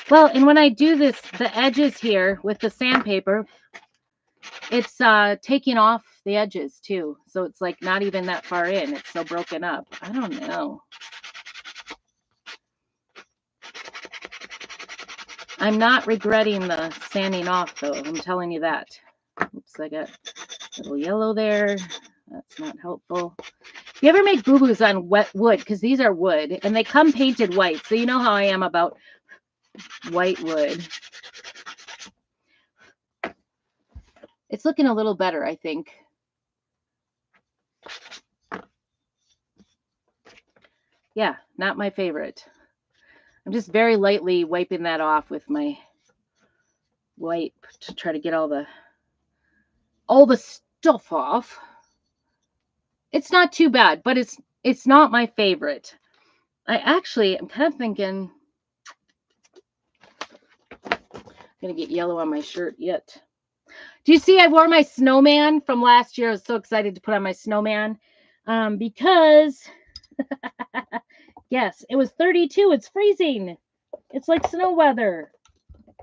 Well, and when I do this, the edges here with the sandpaper, it's taking off the edges too. So it's like not even that far in. It's so broken up. I don't know. I'm not regretting the sanding off though. I'm telling you that. Oops, I got a little yellow there. That's not helpful. you ever make boo-boos on wet wood, because these are wood, and they come painted white, so you know how I am about white wood. It's looking a little better, I think. Yeah, not my favorite. I'm just very lightly wiping that off with my wipe to try to get all the stuff off. It's not too bad, but it's not my favorite. I'm kind of thinking I'm gonna get yellow on my shirt yet. Do you see I wore my snowman from last year? I was so excited to put on my snowman because yes, it was 32. It's freezing. It's like snow weather.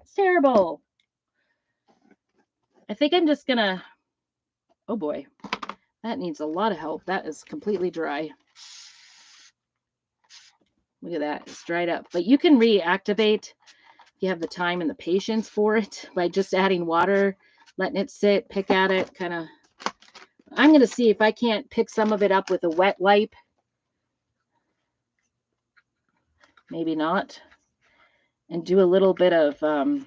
It's terrible. I think I'm just gonna, oh boy, that needs a lot of help. That is completely dry. Look at that, it's dried up. But you can reactivate if you have the time and the patience for it by just adding water, letting it sit, pick at it, kind of. I'm going to see if I can't pick some of it up with a wet wipe. Maybe not. And do a little bit of, well,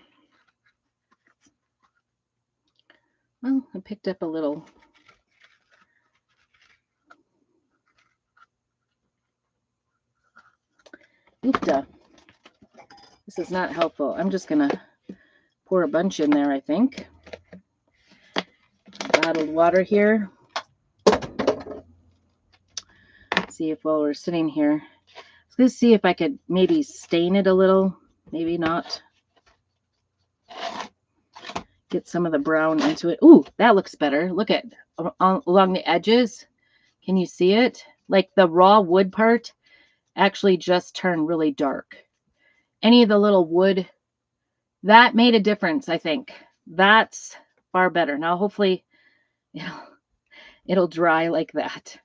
I picked up a little. Oopta. This is not helpful. I'm just going to pour a bunch in there, I think. Bottled water here. Let's see if while we're sitting here, let's see if I could maybe stain it a little. Maybe not. Get some of the brown into it. Ooh, that looks better. Look at along the edges. Can you see it? Like the raw wood part actually just turned really dark. Any of the little wood, that made a difference, I think. That's far better. Now, hopefully, it'll dry like that.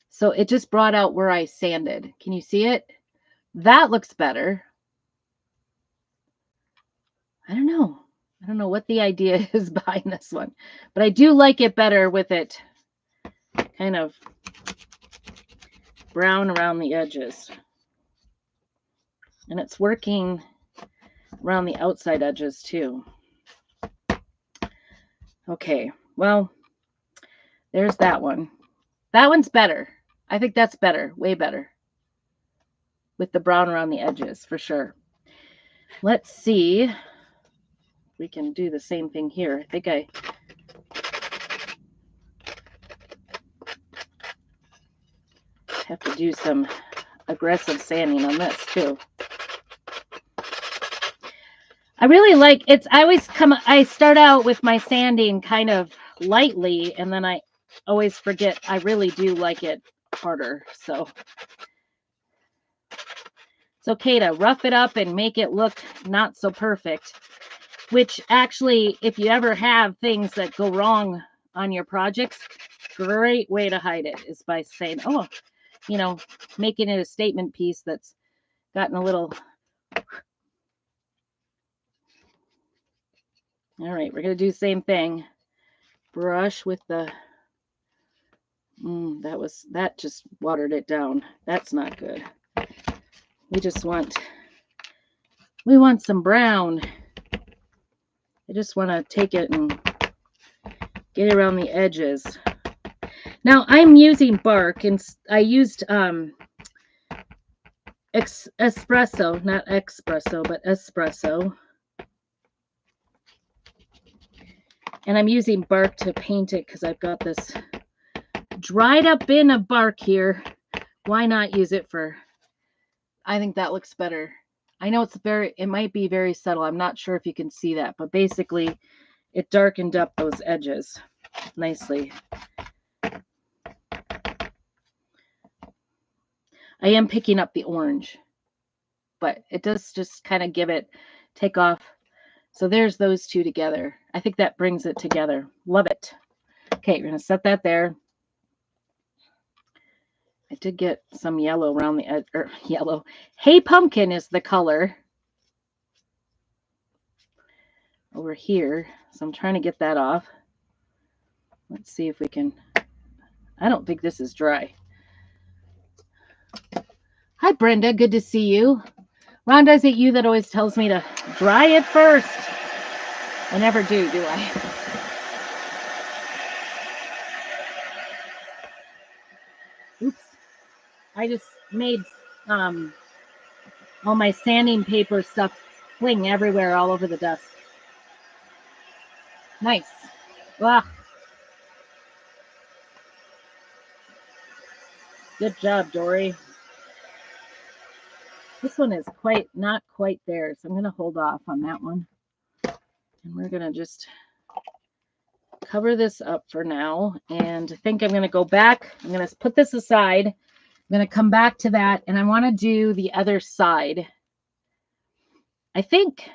So it just brought out where I sanded. Can you see it? That looks better. I don't know. I don't know what the idea is behind this one, but I do like it better with it kind of brown around the edges. And it's working around the outside edges too. Okay, well, there's that one. That one's better. I think that's better, way better. With the brown around the edges, for sure. Let's see if we can do the same thing here. I think I have to do some aggressive sanding on this too. I really like it's. I start out with my sanding kind of lightly, and then I always forget I really do like it harder. So it's okay to rough it up and make it look not so perfect. Which actually, if you ever have things that go wrong on your projects, great way to hide it is by saying, oh, making it a statement piece that's gotten a little. All right, we're going to do the same thing. Brush with the, that just watered it down. That's not good. We want some brown. I just want to take it and get it around the edges. Now I'm using bark, and I used espresso, not espresso, but espresso. And I'm using bark to paint it because I've got this dried up bin of bark here. Why not use it for, I think that looks better. I know it might be very subtle. I'm not sure if you can see that, but basically it darkened up those edges nicely. I am picking up the orange, but it does just kind of take off. So there's those two together. I think that brings it together. Love it. Okay, we're going to set that there. I did get some yellow around the edge, yellow. Hey Pumpkin is the color over here. So I'm trying to get that off. Let's see if we can. I don't think this is dry. Hi, Brenda. Good to see you. Rhonda, is it you that always tells me to dry it first? I never do I? Oops. I just made all my sanding paper stuff fling everywhere all over the desk. Nice. Wow. Good job, Dory. This one is not quite there, so I'm going to hold off on that one. And we're going to just cover this up for now. And I think I'm going to go back. I'm going to put this aside. I'm going to come back to that, and I want to do the other side. I think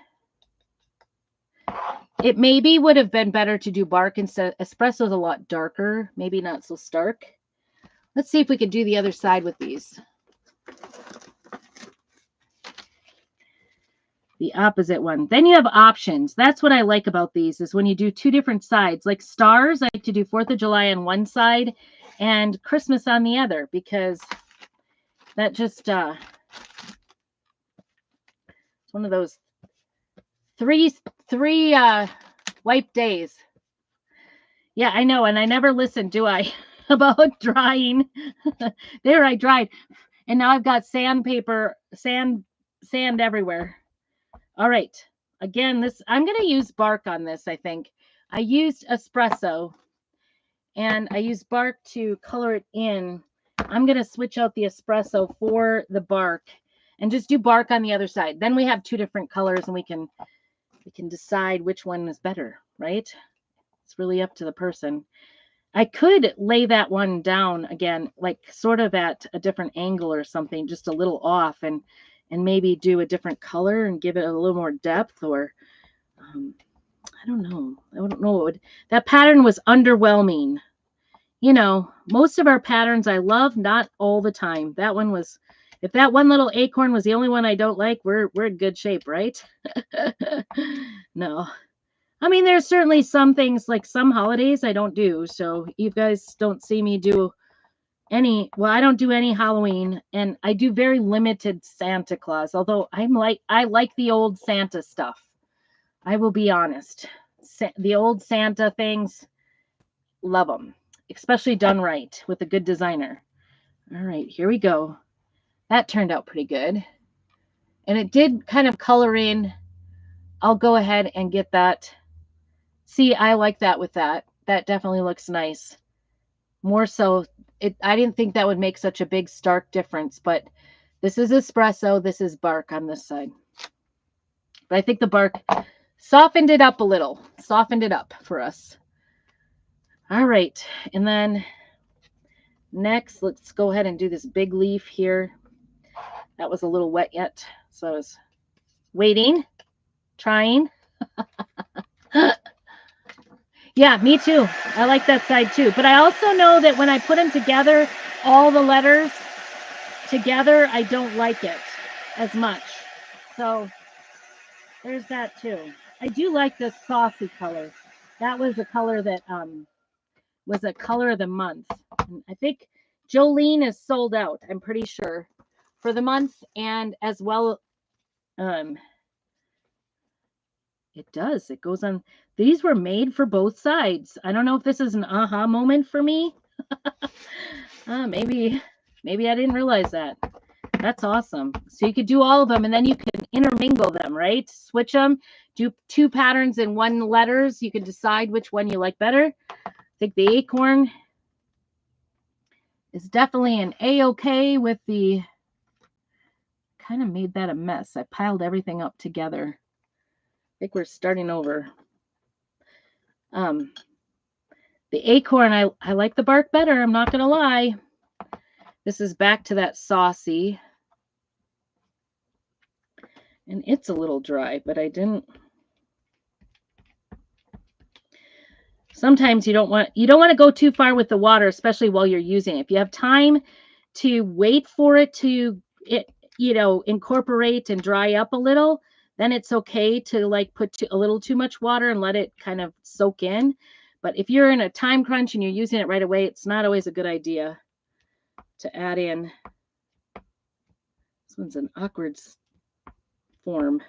it maybe would have been better to do bark instead. Espresso's a lot darker, maybe not so stark. Let's see if we could do the other side with these. The opposite one. Then you have options. That's what I like about these is when you do two different sides. Like stars, I like to do 4th of July on one side and Christmas on the other, because that just it's one of those three wipe days. Yeah, I know, and I never listen, do I? About drying. There I dried, and now I've got sandpaper, sand everywhere. All right. Again, I'm going to use bark on this, I think. I used espresso, and I used bark to color it in. I'm going to switch out the espresso for the bark and just do bark on the other side. Then we have two different colors, and we can decide which one is better, right? It's really up to the person. I could lay that one down again, like sort of at a different angle or something, just a little off, and maybe do a different color and give it a little more depth, or I don't know. I don't know. That pattern was underwhelming. You know, most of our patterns I love, not all the time. That one was, if that one little acorn was the only one I don't like, we're in good shape, right? No. I mean, there's certainly some things, like some holidays I don't do. So you guys don't see me do I don't do any Halloween, and I do very limited Santa Claus, although I like the old Santa stuff. I will be honest. The old Santa things, love them, especially done right with a good designer. All right, here we go. That turned out pretty good. And it did kind of color in. I'll go ahead and get that. See, I like that with that. That definitely looks nice. More so, I didn't think that would make such a big stark difference, but this is espresso, this is bark on this side. But I think the bark softened it up a little, softened it up for us. All right, and then next, let's go ahead and do this big leaf here. That was a little wet yet, so I was waiting, trying. Yeah, me too. I like that side too. But I also know that when I put them together, all the letters together, I don't like it as much. So there's that too. I do like this saucy color. That was a color that was a color of the month. And I think Jolene is sold out, I'm pretty sure, for the month, and as well it does. It goes on. These were made for both sides. I don't know if this is an aha moment for me. Maybe I didn't realize that. That's awesome. So you could do all of them, and then you can intermingle them, right? Switch them, do two patterns in one letters. You can decide which one you like better. I think the acorn is definitely an A-okay with the, kind of made that a mess. I piled everything up together. I think we're starting over. The acorn, I like the bark better. I'm not going to lie. This is back to that saucy. And it's a little dry, but I didn't. Sometimes you don't want to go too far with the water, especially while you're using it. If you have time to wait for it to incorporate and dry up a little, then it's okay to like put a little too much water and let it kind of soak in. But if you're in a time crunch and you're using it right away, it's not always a good idea to add in. This one's an awkward form.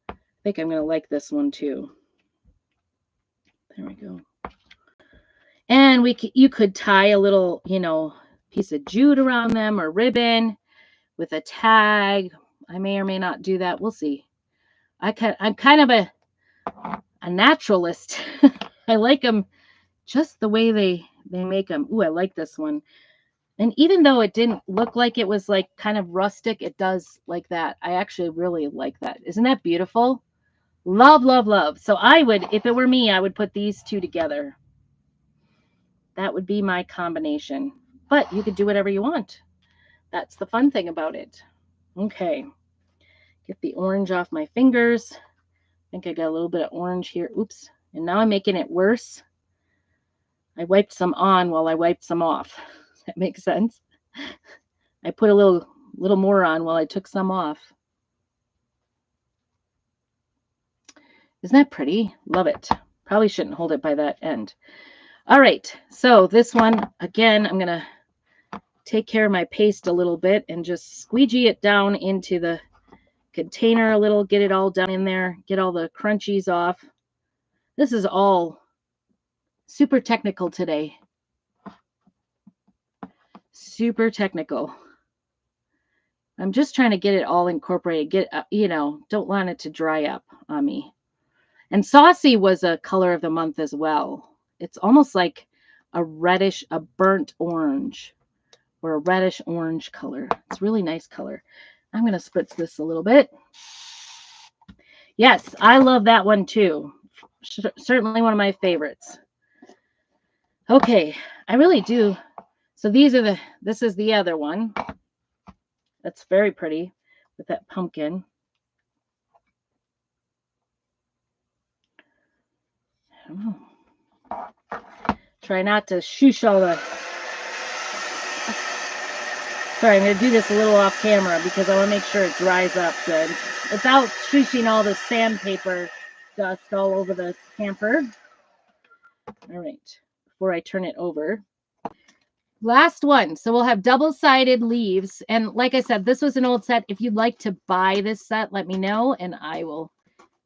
I think I'm going to like this one too. There we go. And you could tie a little, piece of jute around them or ribbon with a tag. I may or may not do that. We'll see. I'm kind of a naturalist. I like them just the way they make them. Ooh, I like this one. And even though it didn't look like it was like kind of rustic, it does like that. I actually really like that. Isn't that beautiful? Love, love, love. So I would, if it were me, I would put these two together. That would be my combination. But you could do whatever you want. That's the fun thing about it. Okay. Get the orange off my fingers. I think I got a little bit of orange here. Oops. And now I'm making it worse. I wiped some on while I wiped some off. Does that make sense? I put a little more on while I took some off. Isn't that pretty? Love it. Probably shouldn't hold it by that end. All right. So this one, again, I'm going to take care of my paste a little bit and just squeegee it down into the container a little, get it all down in there, get all the crunchies off. This is all super technical today. Super technical. I'm just trying to get it all incorporated. Don't want it to dry up on me. And Saucy was a color of the month as well. It's almost like a reddish, a burnt orange or a reddish orange color. It's a really nice color. I'm going to spritz this a little bit. Yes, I love that one too. Certainly one of my favorites. Okay, I really do. So this is the other one. That's very pretty with that pumpkin. Try not to shoosh all the... Sorry, I'm going to do this a little off camera because I want to make sure it dries up good without shooshing all the sandpaper dust all over the camper. All right, before I turn it over. Last one. So we'll have double-sided leaves. And like I said, this was an old set. If you'd like to buy this set, let me know, and I will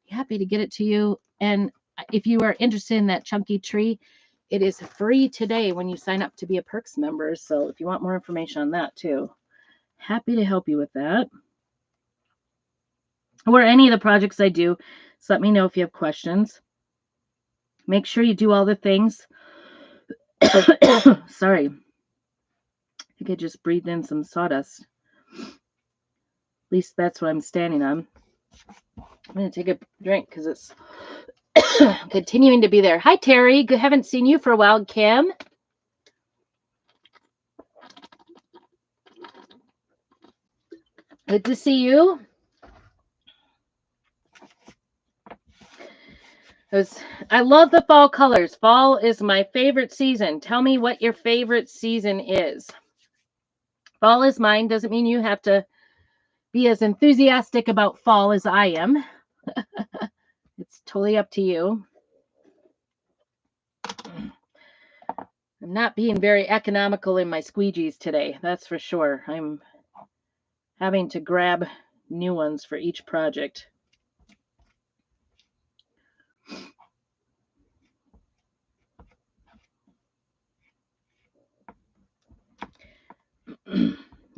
be happy to get it to you. And if you are interested in that chunky tree, it is free today when you sign up to be a Perks member. So if you want more information on that too, happy to help you with that. Or any of the projects I do. So let me know if you have questions. Make sure you do all the things. Sorry. I think I just breathed in some sawdust. At least that's what I'm standing on. I'm going to take a drink because it's continuing to be there. Hi, Terry. Good. Haven't seen you for a while. Kim. Good to see you. I love the fall colors. Fall is my favorite season. Tell me what your favorite season is. Fall is mine. Doesn't mean you have to be as enthusiastic about fall as I am. It's totally up to you. I'm not being very economical in my squeegees today. That's for sure. I'm having to grab new ones for each project.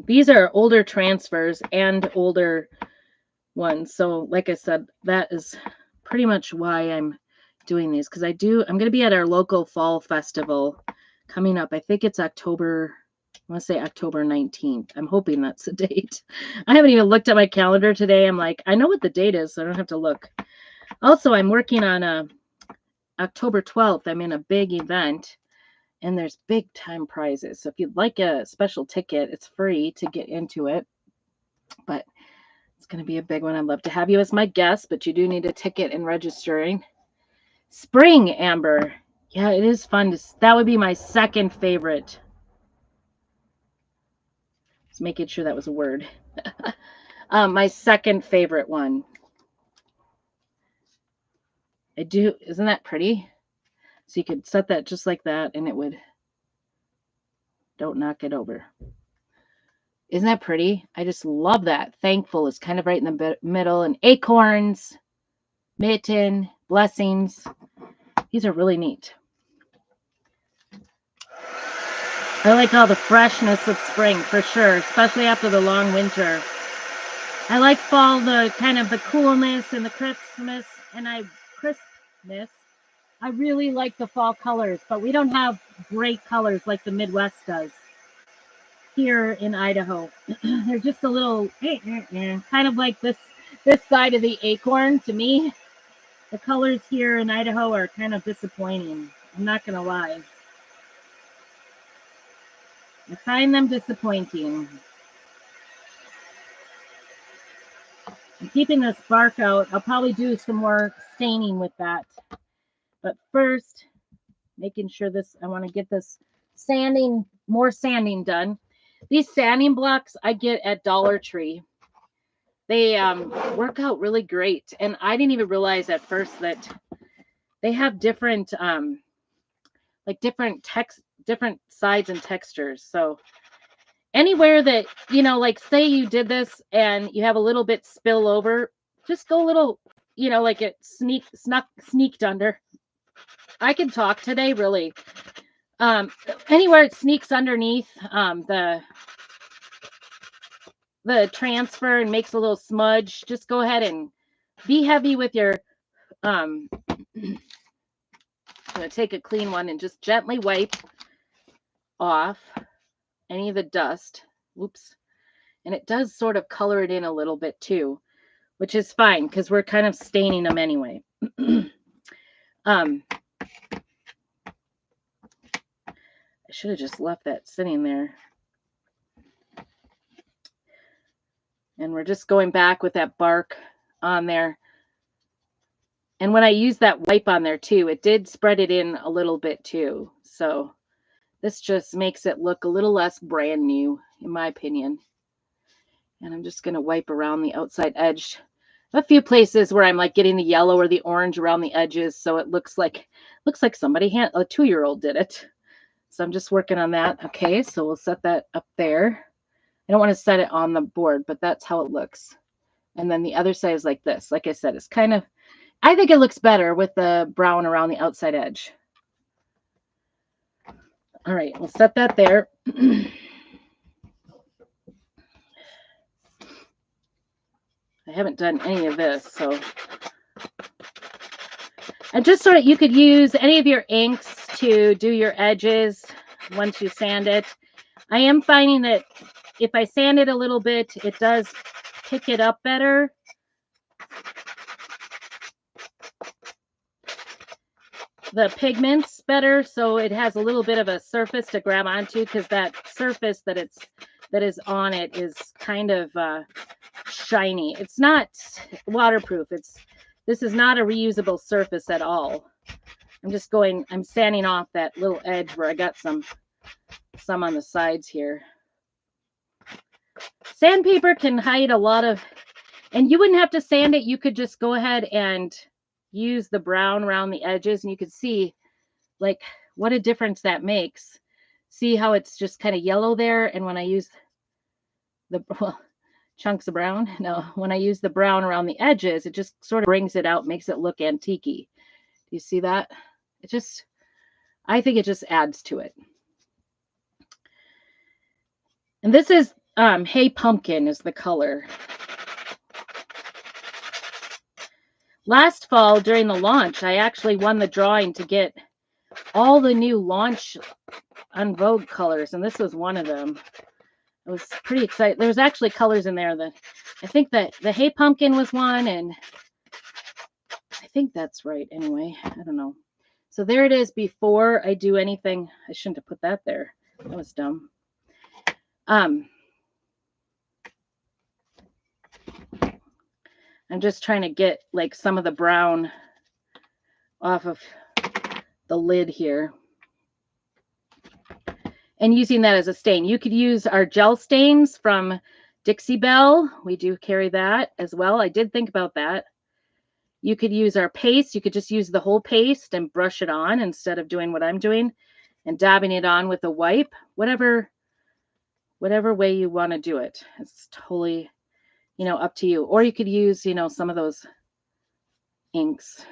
These are older transfers and older ones. So like I said, that is pretty much why I'm doing these, because I'm going to be at our local fall festival coming up. I think it's October, I want to say October 19th. I'm hoping that's the date. I haven't even looked at my calendar today. I'm like, I know what the date is, so I don't have to look. Also, I'm working on October 12th. I'm in a big event, and there's big time prizes. So if you'd like a special ticket, it's free to get into it. But it's going to be a big one. I'd love to have you as my guest, but you do need a ticket and registering. Spring, Amber. Yeah, it is fun. That would be my second favorite. Just making sure that was a word. My second favorite one. I do. Isn't that pretty? So you could set that just like that and it would, don't knock it over. Isn't that pretty? I just love that. Thankful is kind of right in the middle, and acorns, mitten, blessings. These are really neat. I like all the freshness of spring for sure, especially after the long winter. I like fall, the kind of the coolness and the crispness, and crispness. I really like the fall colors, but we don't have great colors like the Midwest does here in Idaho. They're just a little kind of like this side of the acorn to me. The colors here in Idaho are kind of disappointing. I'm not gonna lie. I find them disappointing. I'm keeping this bark out. I'll probably do some more staining with that. But first, making sure I want to get this more sanding done. These sanding blocks I get at Dollar Tree. They work out really great. And I didn't even realize at first that they have different different sides and textures. So anywhere that, like say you did this and you have a little bit spill over, just go a little, like it sneaked under. I can talk today, really. Anywhere it sneaks underneath the transfer and makes a little smudge, just go ahead and be heavy with your I'm going to take a clean one and just gently wipe off any of the dust. Oops. And it does sort of color it in a little bit too, which is fine because we're kind of staining them anyway. I should have just left that sitting there. And we're just going back with that bark on there. And when I use that wipe on there too, it did spread it in a little bit too. So this just makes it look a little less brand new, in my opinion. And I'm just going to wipe around the outside edge. A few places where I'm like getting the yellow or the orange around the edges, so it looks like somebody a 2-year-old did it. So I'm just working on that. Okay, so we'll set that up there. I don't want to set it on the board, but that's how it looks. And then the other side is like this. Like I said, it's kind of, I think it looks better with the brown around the outside edge. All right, we'll set that there. I haven't done any of this, so. And just sort of, you could use any of your inks to do your edges once you sand it. I am finding that if I sand it a little bit, it does pick it up better. The pigments better, so it has a little bit of a surface to grab onto, because that surface that is on it is kind of shiny. It's not waterproof. This is not a reusable surface at all. I'm sanding off that little edge where I got some on the sides here. Sandpaper can hide a lot of, and you wouldn't have to sand it. You could just go ahead and use the brown around the edges, and you could see like what a difference that makes. See how it's just kind of yellow there, and when I use the chunks of brown, when I use the brown around the edges, it just sort of brings it out, makes it look antique-y. Do you see that? I think it just adds to it. And this is Hey Pumpkin is the color. Last fall during the launch, I actually won the drawing to get all the new launch on Vogue colors, and this was one of them. I was pretty excited. There was actually colors in there that I think that the Hey Pumpkin was one, and I think that's right anyway. I don't know. So there it is before I do anything. I shouldn't have put that there. That was dumb. I'm just trying to get like some of the brown off of the lid here and using that as a stain. You could use our gel stains from Dixie Belle. We do carry that as well. I did think about that. You could use our paste. You could just use the whole paste and brush it on instead of doing what I'm doing and dabbing it on with a wipe. Whatever way you want to do it. It's totally, up to you. Or you could use, some of those inks.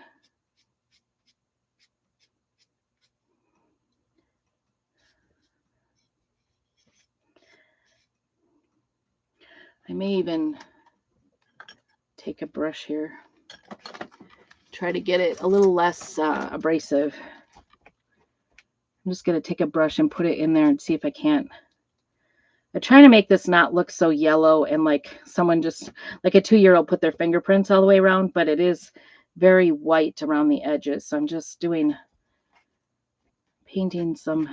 I may even take a brush here. Try to get it a little less abrasive. I'm just going to take a brush and put it in there and see if I can't. I'm trying to make this not look so yellow and like someone just, like a 2-year-old put their fingerprints all the way around, but it is very white around the edges. So I'm just painting some,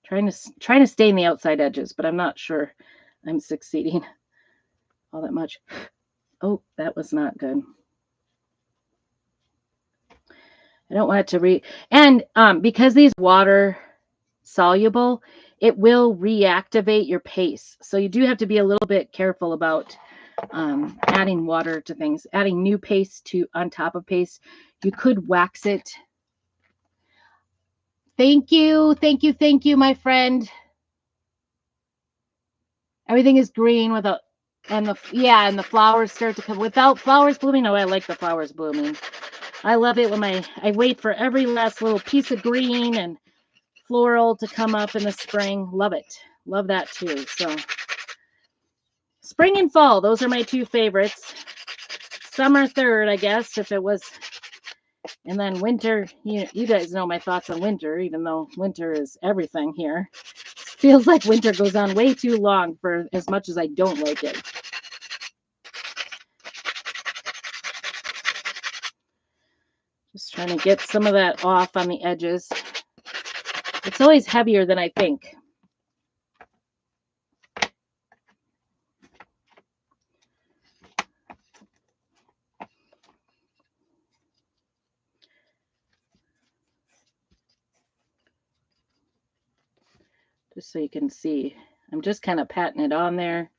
trying to stain the outside edges, but I'm not sure I'm succeeding all that much. Oh, that was not good. I don't want it to and because these water soluble, it will reactivate your paste. So you do have to be a little bit careful about adding water to things, adding new paste on top of paste. You could wax it. Thank you, my friend. Everything is green and the flowers start to come without flowers blooming. Oh, I like the flowers blooming. I love it when I wait for every last little piece of green and floral to come up in the spring. Love it. Love that too. So spring and fall, those are my two favorites. Summer third, I guess, if it was. And then winter, you guys know my thoughts on winter, even though winter is everything here. Feels like winter goes on way too long for as much as I don't like it. Just trying to get some of that off on the edges. It's always heavier than I think. Just so you can see. I'm just kind of patting it on there.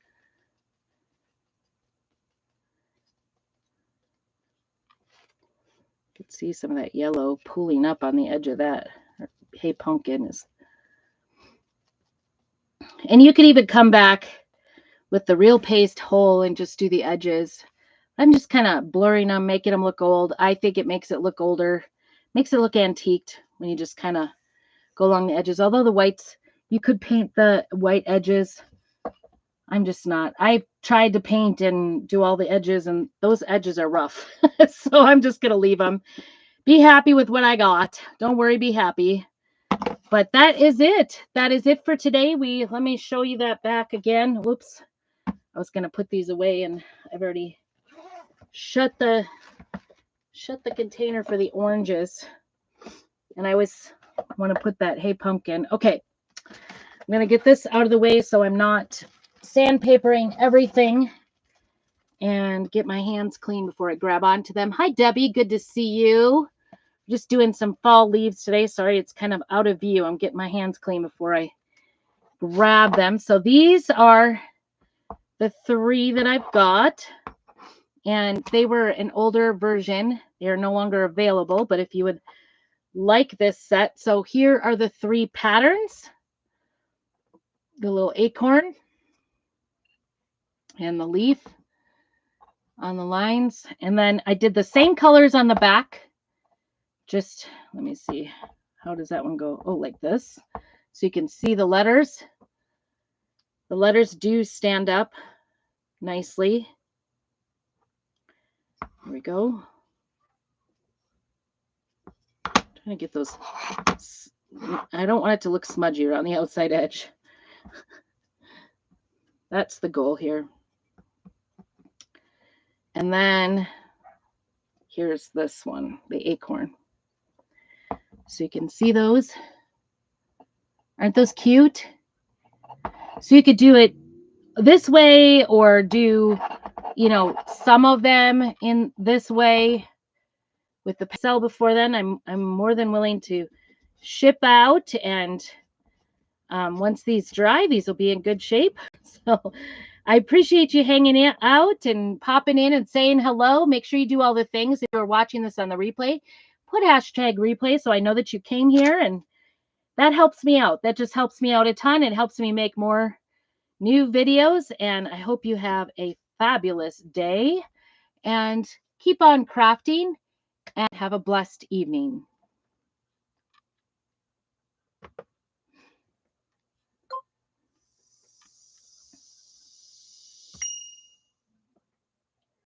You can see some of that yellow pooling up on the edge of that. Hey, pumpkin is. And you can even come back with the real paste whole and just do the edges. I'm just kind of blurring them, making them look old. I think it makes it look older, makes it look antiqued when you just kind of go along the edges. Although the whites, you could paint the white edges. I'm just not. I tried to paint and do all the edges, and those edges are rough. So I'm just going to leave them. Be happy with what I got. Don't worry, be happy. But that is it. That is it for today. Let me show you that back again. Whoops. I was going to put these away, and I've already shut the container for the oranges. And I always want to put that Hey Pumpkin. Okay. I'm going to get this out of the way so I'm not sandpapering everything and get my hands clean before I grab onto them. Hi, Debbie. Good to see you. Just doing some fall leaves today. Sorry, it's kind of out of view. I'm getting my hands clean before I grab them. So these are the 3 that I've got. And they were an older version. They are no longer available. But if you would like this set. So here are the 3 patterns. The little acorn and the leaf on the lines. And then I did the same colors on the back. Just, let me see. How does that one go? Oh, like this. So you can see the letters. The letters do stand up nicely. There we go. I'm trying to get those. I don't want it to look smudgy around the outside edge. That's the goal here. And then here's this one, the acorn. So you can see those. Aren't those cute? So you could do it this way or do, some of them in this way with the sell before then. I'm more than willing to ship out, and once these dry, these will be in good shape. So I appreciate you hanging out and popping in and saying hello. Make sure you do all the things. If you're watching this on the replay, put hashtag replay so I know that you came here, and that helps me out. That just helps me out a ton. It helps me make more new videos, and I hope you have a fabulous day and keep on crafting and have a blessed evening.